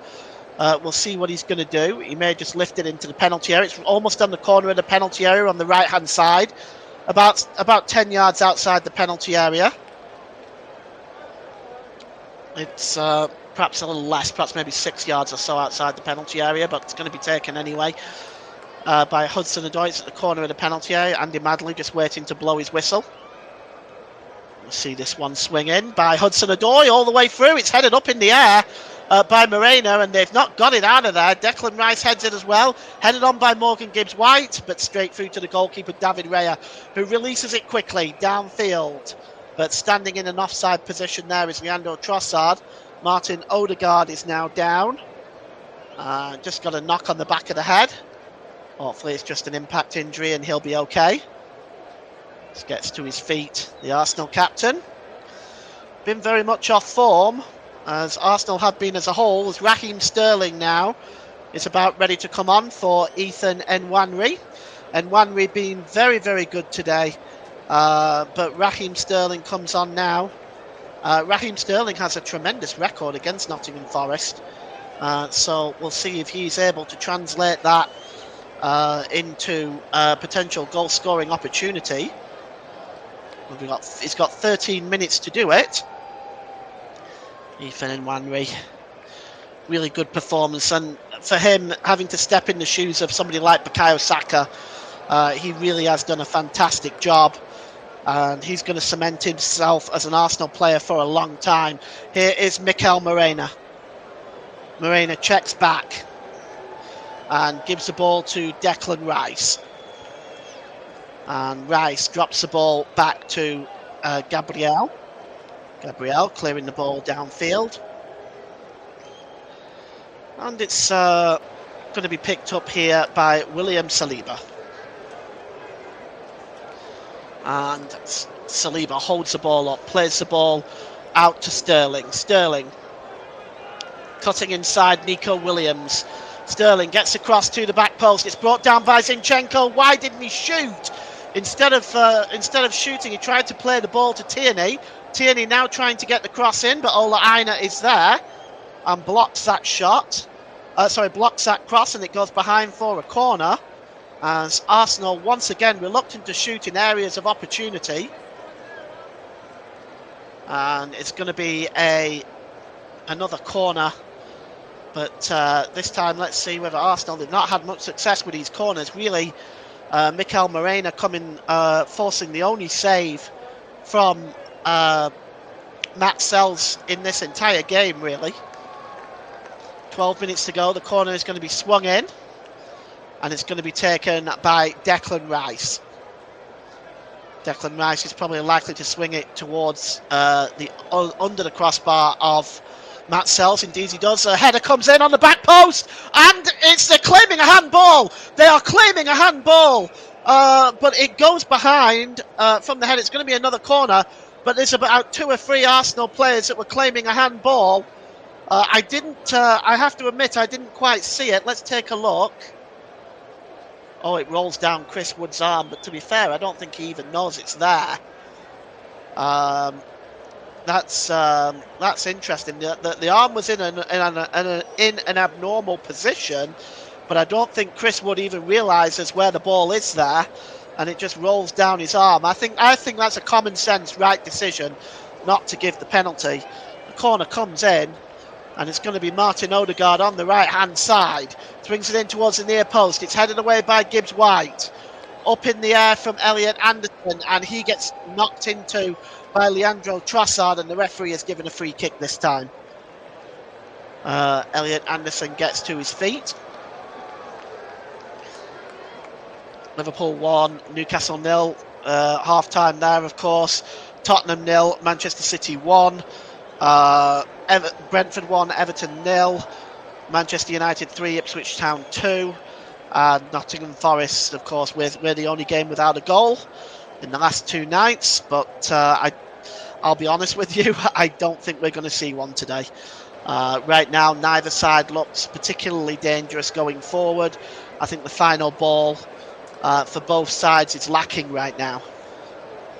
B: we'll see what he's going to do. He may just lift it into the penalty area. It's almost on the corner of the penalty area on the right-hand side, about 10 yards outside the penalty area. It's perhaps a little less, perhaps maybe 6 yards or so outside the penalty area, but it's going to be taken anyway by Hudson-Odoi. It's at the corner of the penalty area. Andy Madley just waiting to blow his whistle. We'll see this one swing in by Hudson-Odoi all the way through. It's headed up in the air by Moreno, and they've not got it out of there. Declan Rice heads it as well. Headed on by Morgan Gibbs-White, but straight through to the goalkeeper, David Raya, who releases it quickly downfield. But standing in an offside position there is Leandro Trossard. Martin Odegaard is now down. Just got a knock on the back of the head. Hopefully it's just an impact injury and he'll be okay. Just gets to his feet, the Arsenal captain. Been very much off form, as Arsenal have been as a whole, as Raheem Sterling now is about ready to come on for Ethan Nwaneri. Nwaneri being very, very good today. But Raheem Sterling comes on now. Raheem Sterling has a tremendous record against Nottingham Forest. So we'll see if he's able to translate that into a potential goal-scoring opportunity. He's got 13 minutes to do it. Ethan Nwaneri, really good performance, and for him having to step in the shoes of somebody like Bukayo Saka, he really has done a fantastic job, and he's going to cement himself as an Arsenal player for a long time. Here is Mikel Morena. Morena checks back and gives the ball to Declan Rice. And Rice drops the ball back to Gabriel. Gabriel clearing the ball downfield. And it's going to be picked up here by William Saliba. And Saliba holds the ball up, plays the ball out to Sterling. Sterling cutting inside Nico Williams. Sterling gets across to the back post. It's brought down by Zinchenko. Why didn't he shoot? Instead of shooting, he tried to play the ball to Tierney. Tierney now trying to get the cross in, but Ola Aina is there and blocks that shot. Blocks that cross, and it goes behind for a corner. As Arsenal once again reluctant to shoot in areas of opportunity. And it's going to be another corner. But this time, let's see whether Arsenal, they've not had much success with these corners. Really, Mikel Morena forcing the only save from Matt Sells in this entire game, really. 12 minutes to go. The corner is going to be swung in, and it's going to be taken by Declan Rice. Declan Rice is probably likely to swing it towards under the crossbar of Matt Sells. Indeed he does. A header comes in on the back post, and they're claiming a handball. They are claiming a handball, but it goes behind from the head. It's going to be another corner, but there's about 2 or 3 Arsenal players that were claiming a handball. I have to admit, I didn't quite see it. Let's take a look. Oh, it rolls down Chris Wood's arm, but to be fair, I don't think he even knows it's there. That's interesting. The arm was in an abnormal position, but I don't think Chris Wood even realises where the ball is there, and it just rolls down his arm. I think that's a common sense right decision, not to give the penalty. The corner comes in, and it's going to be Martin Odegaard on the right-hand side. Brings it in towards the near post. It's headed away by Gibbs-White. Up in the air from Elliot Anderson, and he gets knocked into by Leandro Trossard, and the referee has given a free kick this time. Elliot Anderson gets to his feet. Liverpool 1, Newcastle 0. Half-time there, of course. Tottenham 0, Manchester City 1. Brentford 1, Everton 0. Manchester United 3, Ipswich Town 2. Nottingham Forest, of course, we're the only game without a goal. in the last 2 nights, but I'll be honest with you, I don't think we're going to see one today. Right now, neither side looks particularly dangerous going forward. I think the final ball for both sides is lacking right now.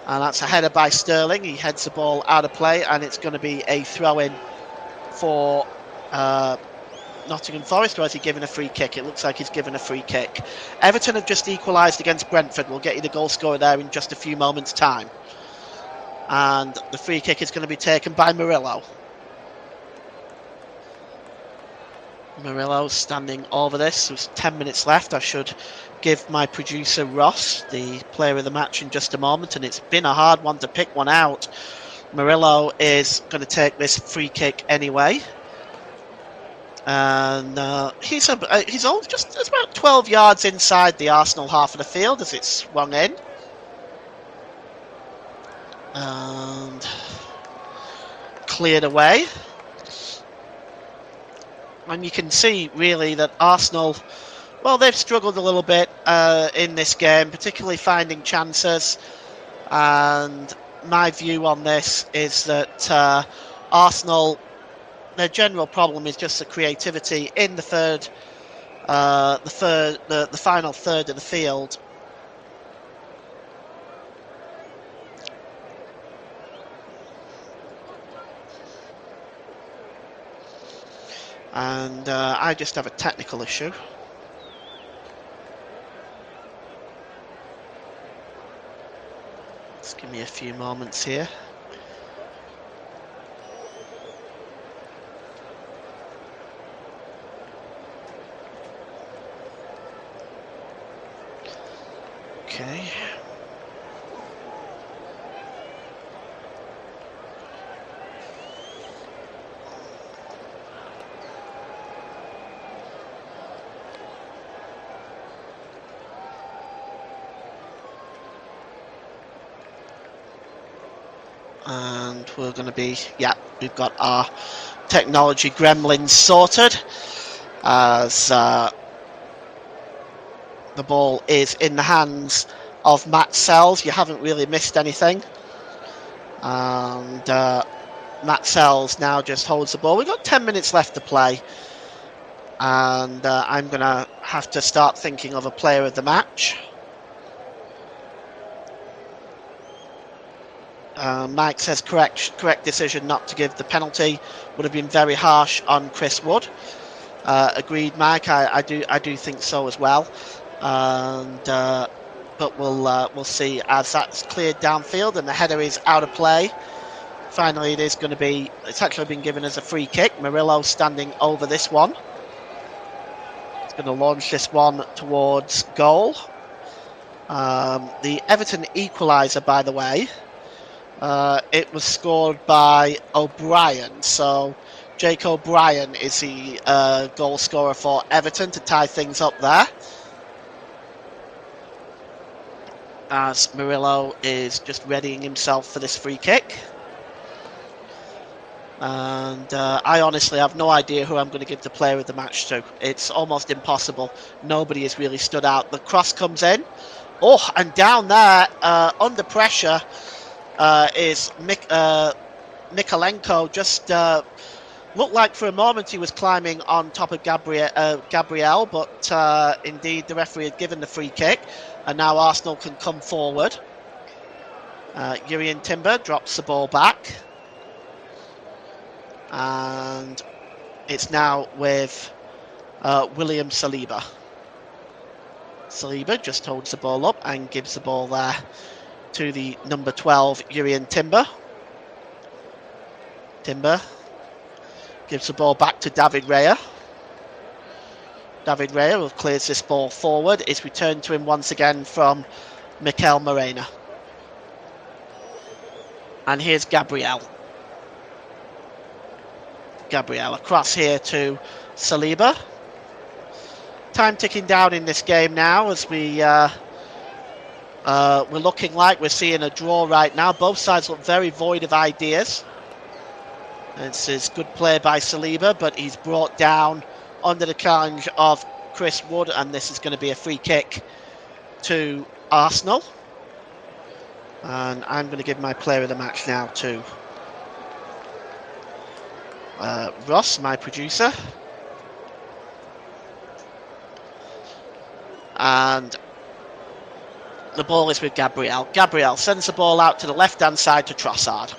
B: And that's a header by Sterling. He heads the ball out of play, and it's going to be a throw-in for Nottingham Forest, or has he given a free kick? It looks like he's given a free kick. Everton have just equalised against Brentford. We'll get you the goal scorer there in just a few moments' time. And the free kick is going to be taken by Murillo. Murillo standing over this. There's 10 minutes left. I should give my producer Ross the player of the match in just a moment, and it's been a hard one to pick one out. Murillo is going to take this free kick anyway. And he's only just about 12 yards inside the Arsenal half of the field as it's swung in. And cleared away. And you can see really that Arsenal, well, they've struggled a little bit in this game, particularly finding chances. And my view on this is that Arsenal, their general problem is just the creativity in the final third of the field. And I just have a technical issue. Just give me a few moments here. Okay. And we're going to be, yeah, we've got our technology gremlins sorted as the ball is in the hands of Matt Sells. You haven't really missed anything. And Matt Sells now just holds the ball. We've got 10 minutes left to play. And I'm going to have to start thinking of a player of the match. Mike says correct decision not to give the penalty. Would have been very harsh on Chris Wood. Agreed, Mike. I do think so as well. And but we'll see as that's cleared downfield and the header is out of play. Finally, it is going to be. It's actually been given as a free kick. Murillo standing over this one. It's going to launch this one towards goal. The Everton equaliser, by the way. It was scored by O'Brien, so Jake O'Brien is the goal scorer for Everton to tie things up there. As Murillo is just readying himself for this free kick. And I honestly have no idea who I'm going to give the player of the match to. It's almost impossible. Nobody has really stood out. The cross comes in. Oh, and down there, under pressure, is Mikolenko. Just looked like for a moment he was climbing on top of Gabriel, but indeed the referee had given the free kick, and now Arsenal can come forward. Jurrien Timber drops the ball back, and it's now with William Saliba. Saliba just holds the ball up and gives the ball there to the number 12, Jurrien Timber. Timber gives the ball back to David Raya. David Raya clears this ball forward. It's returned to him once again from Mikel Morena. And here's Gabriel. Gabriel across here to Saliba. Time ticking down in this game now as we're looking like we're seeing a draw right now. Both sides look very void of ideas. It's good play by Saliba, but he's brought down under the challenge of Chris Wood, and this is going to be a free kick to Arsenal. And I'm going to give my player of the match now to Ross, my producer. And the ball is with Gabriel. Gabriel sends the ball out to the left-hand side to Trossard.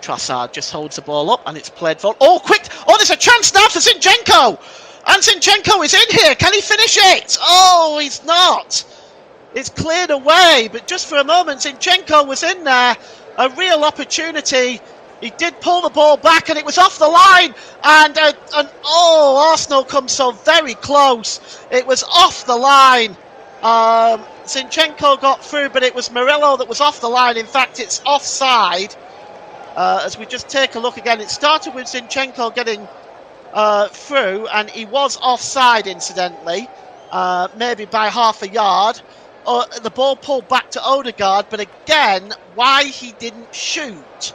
B: Trossard just holds the ball up and it's played for... Oh, quick! Oh, there's a chance now for Zinchenko! And Zinchenko is in here. Can he finish it? Oh, he's not. It's cleared away, but just for a moment, Zinchenko was in there. A real opportunity. He did pull the ball back and it was off the line. And Arsenal come so very close. It was off the line. Zinchenko got through, but it was Murillo that was off the line. In fact, it's offside. As we just take a look again, it started with Zinchenko getting through, and he was offside, incidentally, maybe by half a yard. The ball pulled back to Odegaard, but again, why he didn't shoot?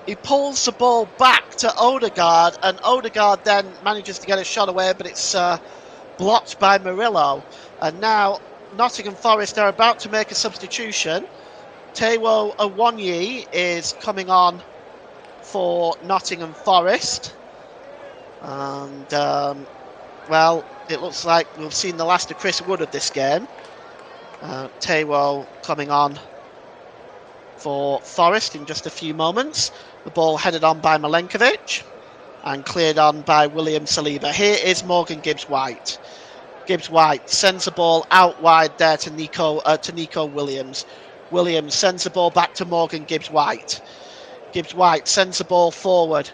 B: He pulls the ball back to Odegaard, and Odegaard then manages to get a shot away, but it's blocked by Murillo. And now Nottingham Forest are about to make a substitution. Taiwo Awoniyi is coming on for Nottingham Forest. And, well, it looks like we've seen the last of Chris Wood of this game. Taiwo coming on for Forest in just a few moments. The ball headed on by Milenkovic and cleared on by William Saliba. Here is Morgan Gibbs-White. Gibbs-White sends the ball out wide there to Nico Williams. Williams sends the ball back to Morgan Gibbs-White. Gibbs-White sends the ball forward.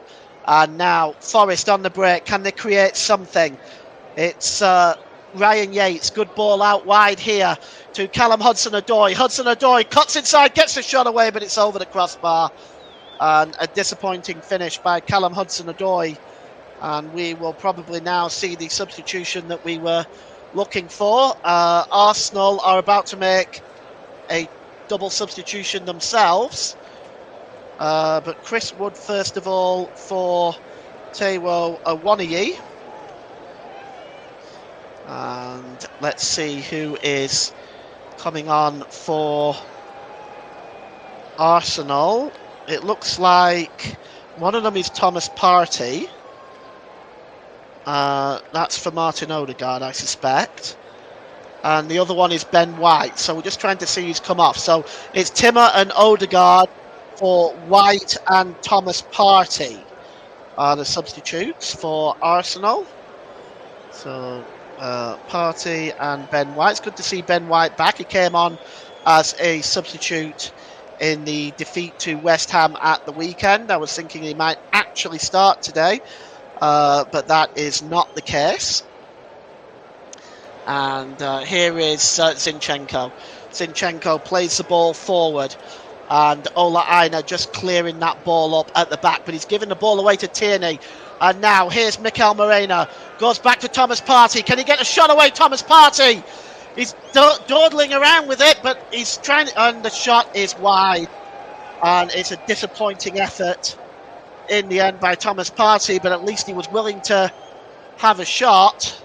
B: And now Forest on the break. Can they create something? It's Ryan Yates. Good ball out wide here to Callum Hudson-Odoi. Hudson-Odoi cuts inside, gets the shot away, but it's over the crossbar. And a disappointing finish by Callum Hudson-Odoi. And we will probably now see the substitution that we were looking for. Arsenal are about to make a double substitution themselves. But Chris Wood, first of all, for Taiwo Awoniyi. And let's see who is coming on for Arsenal. It looks like one of them is Thomas Partey. That's for Martin Odegaard, I suspect. And the other one is Ben White. So we're just trying to see who's come off. So it's Timmer and Odegaard for White and Thomas Partey are the substitutes for Arsenal. So Partey and Ben White. It's good to see Ben White back. He came on as a substitute in the defeat to West Ham at the weekend. I was thinking he might actually start today, but that is not the case. And here is Zinchenko. Zinchenko plays the ball forward. And Ola Aina just clearing that ball up at the back, but he's giving the ball away to Tierney. And now here's Mikel Morena. Goes back to Thomas Partey. Can he get a shot away, Thomas Partey? He's dawdling around with it, but he's trying, and the shot is wide. And it's a disappointing effort in the end by Thomas Partey, but at least he was willing to have a shot,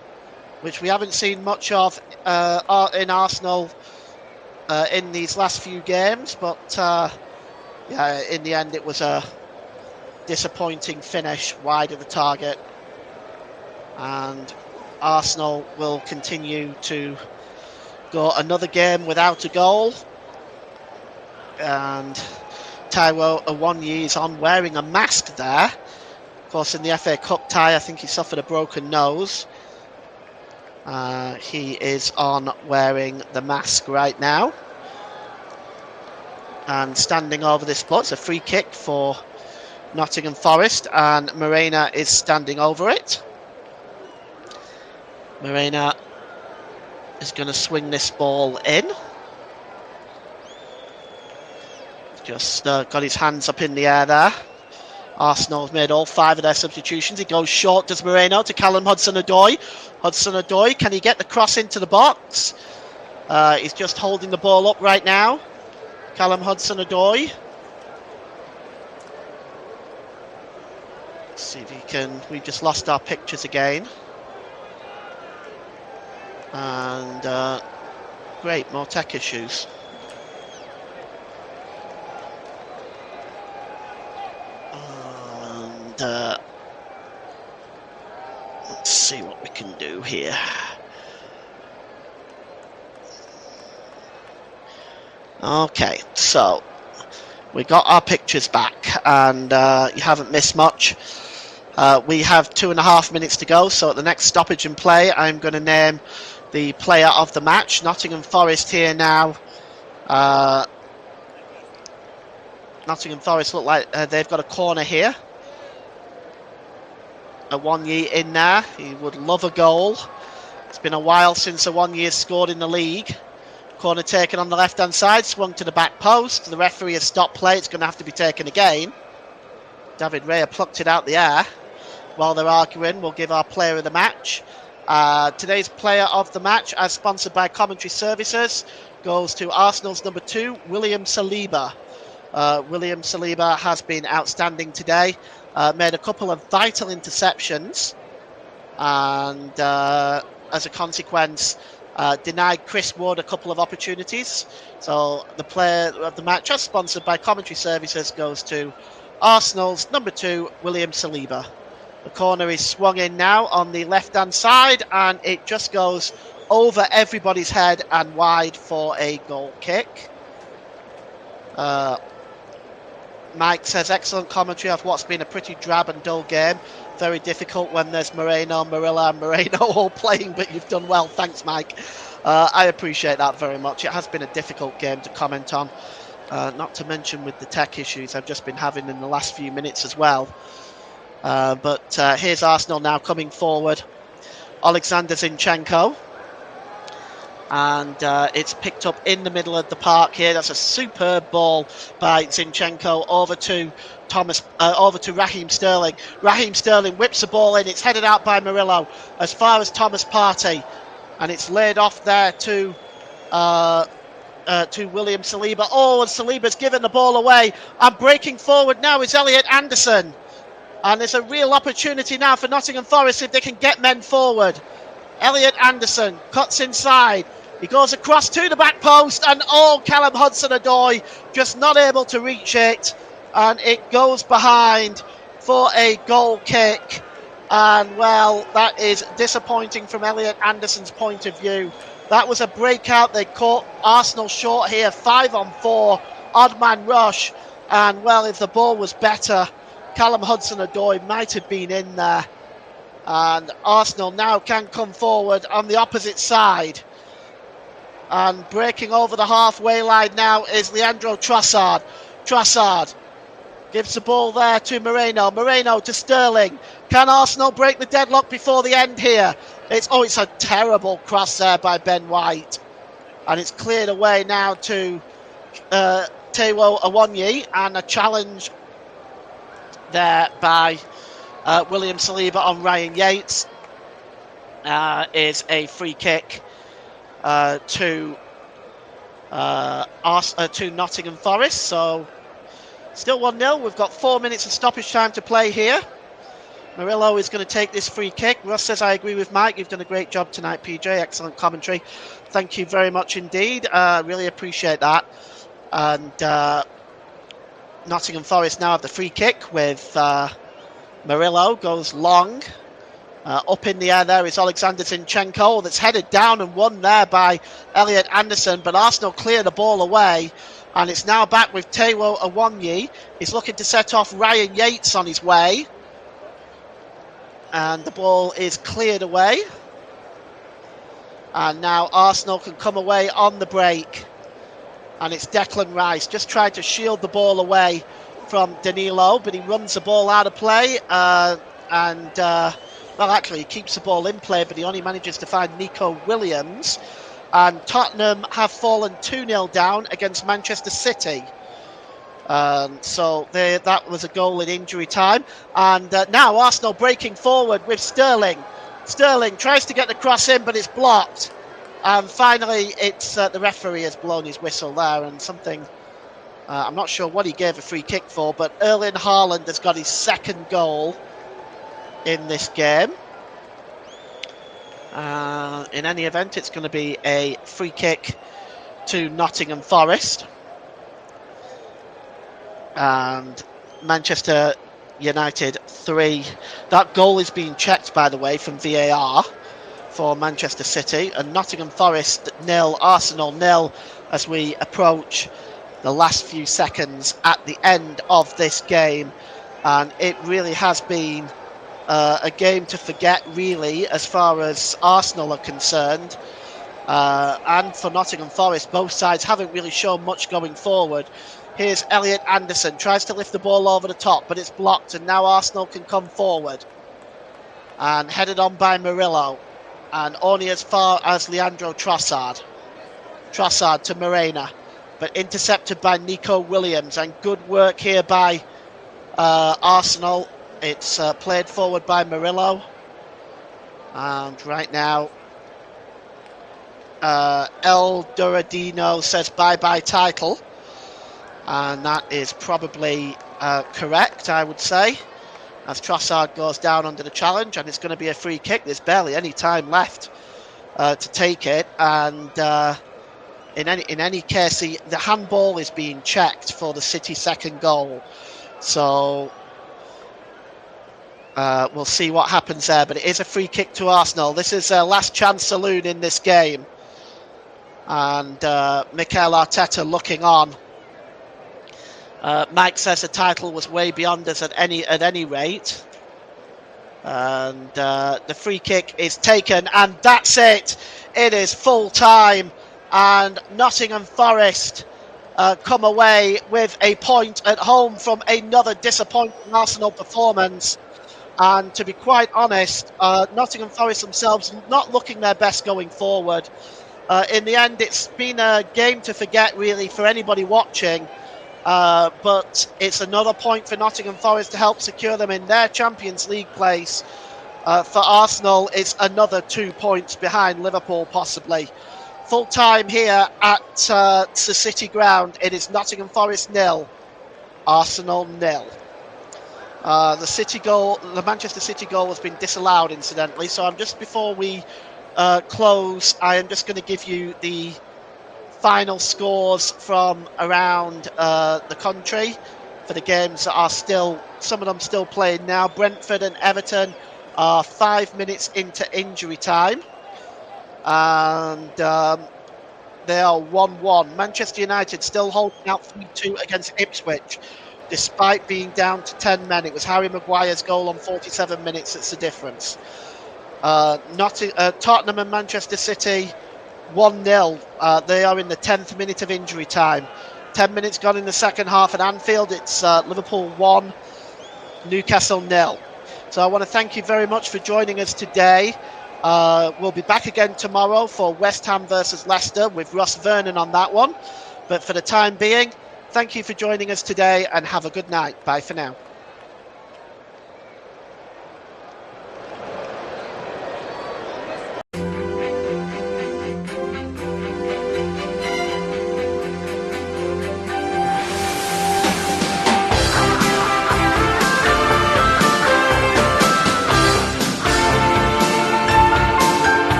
B: which we haven't seen much of in Arsenal in these last few games. But yeah, in the end, it was a disappointing finish wide of the target. And Arsenal will continue to go another game without a goal. And Taiwo Awoniyi is on wearing a mask there. Of course, in the FA Cup tie, I think he suffered a broken nose. He is on wearing the mask right now. And standing over this spot, it's a free kick for Nottingham Forest, and Morena is standing over it. Morena is going to swing this ball in. Just got his hands up in the air there. Arsenal have made all 5 of their substitutions. He goes short, does Moreno, to Callum Hudson-Odoi. Hudson-Odoi, can he get the cross into the box? He's just holding the ball up right now. Callum Hudson-Odoi. Let's see if he can... We just lost our pictures again. And great, more tech issues. here. Okay, so we got our pictures back, and you haven't missed much. We have 2.5 minutes to go, so at the next stoppage and play, I'm going to name the player of the match. Nottingham Forest here now. Nottingham Forest look like they've got a corner here. Awonyi in there. He would love a goal. It's been a while since Awonyi has scored in the league. Corner taken on the left-hand side, swung to the back post. The referee has stopped play. It's going to have to be taken again. David Raya plucked it out the air. While they're arguing, we'll give our player of the match. Today's player of the match, as sponsored by Commentary Services, goes to Arsenal's number 2, William Saliba. William Saliba has been outstanding today. Made a couple of vital interceptions. And as a consequence, denied Chris Wood a couple of opportunities. So the player of the match, as sponsored by Commentary Services, goes to Arsenal's number 2, William Saliba. The corner is swung in now on the left-hand side, and it just goes over everybody's head and wide for a goal kick. Mike says, excellent commentary of what's been a pretty drab and dull game. Very difficult when there's Moreno, Marilla and Moreno all playing, but you've done well. Thanks, Mike. I appreciate that very much. It has been a difficult game to comment on, not to mention with the tech issues I've just been having in the last few minutes as well. But here's Arsenal now coming forward. Alexander Zinchenko. And it's picked up in the middle of the park here. That's a superb ball by Zinchenko over to Raheem Sterling. Raheem Sterling whips the ball in. It's headed out by Murillo as far as Thomas Partey, and it's laid off there to William Saliba. Oh, and Saliba's given the ball away. And breaking forward now is Elliot Anderson, and there's a real opportunity now for Nottingham Forest if they can get men forward. Elliot Anderson cuts inside. He goes across to the back post, and Callum Hudson-Odoi just not able to reach it, and it goes behind for a goal kick. And well, that is disappointing from Elliot Anderson's point of view. That was a breakout. They caught Arsenal short here, 5-on-4, odd man rush, and well, if the ball was better, Callum Hudson-Odoi might have been in there. And Arsenal now can come forward on the opposite side. And breaking over the halfway line now is Leandro Trossard. Trossard gives the ball there to Moreno. Moreno to Sterling. Can Arsenal break the deadlock before the end here? It's a terrible cross there by Ben White. And it's cleared away now to Taiwo Awonyi. And a challenge there by William Saliba on Ryan Yates is a free kick to Nottingham Forest. So still 1-0. We've got 4 minutes of stoppage time to play here. Murillo is going to take this free kick. Russ says, I agree with Mike. You've done a great job tonight, PJ. Excellent commentary. Thank you very much indeed. Really appreciate that. And Nottingham Forest now have the free kick with Murillo goes long. Up in the air there is Alexander Zinchenko. That's headed down and won there by Elliot Anderson. But Arsenal clear the ball away. And it's now back with Taiwo Awonyi. He's looking to set off Ryan Yates on his way. And the ball is cleared away. And now Arsenal can come away on the break. And it's Declan Rice. Just tried to shield the ball away from Danilo, but he runs the ball out of play. Well, actually, he keeps the ball in play, but he only manages to find Nico Williams. And Tottenham have fallen 2-0 down against Manchester City. So that was a goal in injury time. And now Arsenal breaking forward with Sterling. Sterling tries to get the cross in, but it's blocked. And finally, it's the referee has blown his whistle there, and something... I'm not sure what he gave a free kick for, but Erling Haaland has got his second goal in this game. In any event, it's going to be a free kick to Nottingham Forest. And Manchester United 3. That goal is being checked, by the way, from VAR for Manchester City, and Nottingham Forest 0, Arsenal 0, as we approach the last few seconds at the end of this game. And it really has been a game to forget, really, as far as Arsenal are concerned, and for Nottingham Forest. Both sides haven't really shown much going forward. Here's Elliot Anderson, tries to lift the ball over the top, but it's blocked, and now Arsenal can come forward. And headed on by Murillo, and only as far as Leandro Trossard. Trossard to Morena, but intercepted by Nico Williams, and good work here by Arsenal. It's played forward by Murillo, and right now El Duradino says bye-bye title, and that is probably correct, I would say, as Trossard goes down under the challenge, and it's going to be a free kick. There's barely any time left to take it, and in any case, the handball is being checked for the City second goal, so we'll see what happens there. But it is a free kick to Arsenal. This is their last chance saloon in this game, and Mikel Arteta looking on. Mike says the title was way beyond us at any rate, and the free kick is taken, and that's it. It is full time, and Nottingham Forest come away with a point at home from another disappointing Arsenal performance. And to be quite honest, Nottingham Forest themselves not looking their best going forward. In the end, it's been a game to forget, really, for anybody watching. But it's another point for Nottingham Forest to help secure them in their Champions League place. For Arsenal, it's another 2 points behind Liverpool, possibly. Full time here at the City ground. It is Nottingham Forest 0, Arsenal 0. The Manchester City goal has been disallowed, incidentally. So I'm just, before we close, I am just going to give you the final scores from around the country for the games that are still, some of them still playing now. Brentford and Everton are 5 minutes into injury time, and they are 1-1. Manchester United still holding out 3-2 against Ipswich, despite being down to 10 men. It was Harry Maguire's goal on 47 minutes that's the difference. Tottenham and Manchester City 1-0. They are in the 10th minute of injury time. 10 minutes gone in the second half at Anfield. It's Liverpool 1, Newcastle 0. So I want to thank you very much for joining us today. We'll be back again tomorrow for West Ham versus Leicester with Ross Vernon on that one. But for the time being, thank you for joining us today, and have a good night. Bye for now.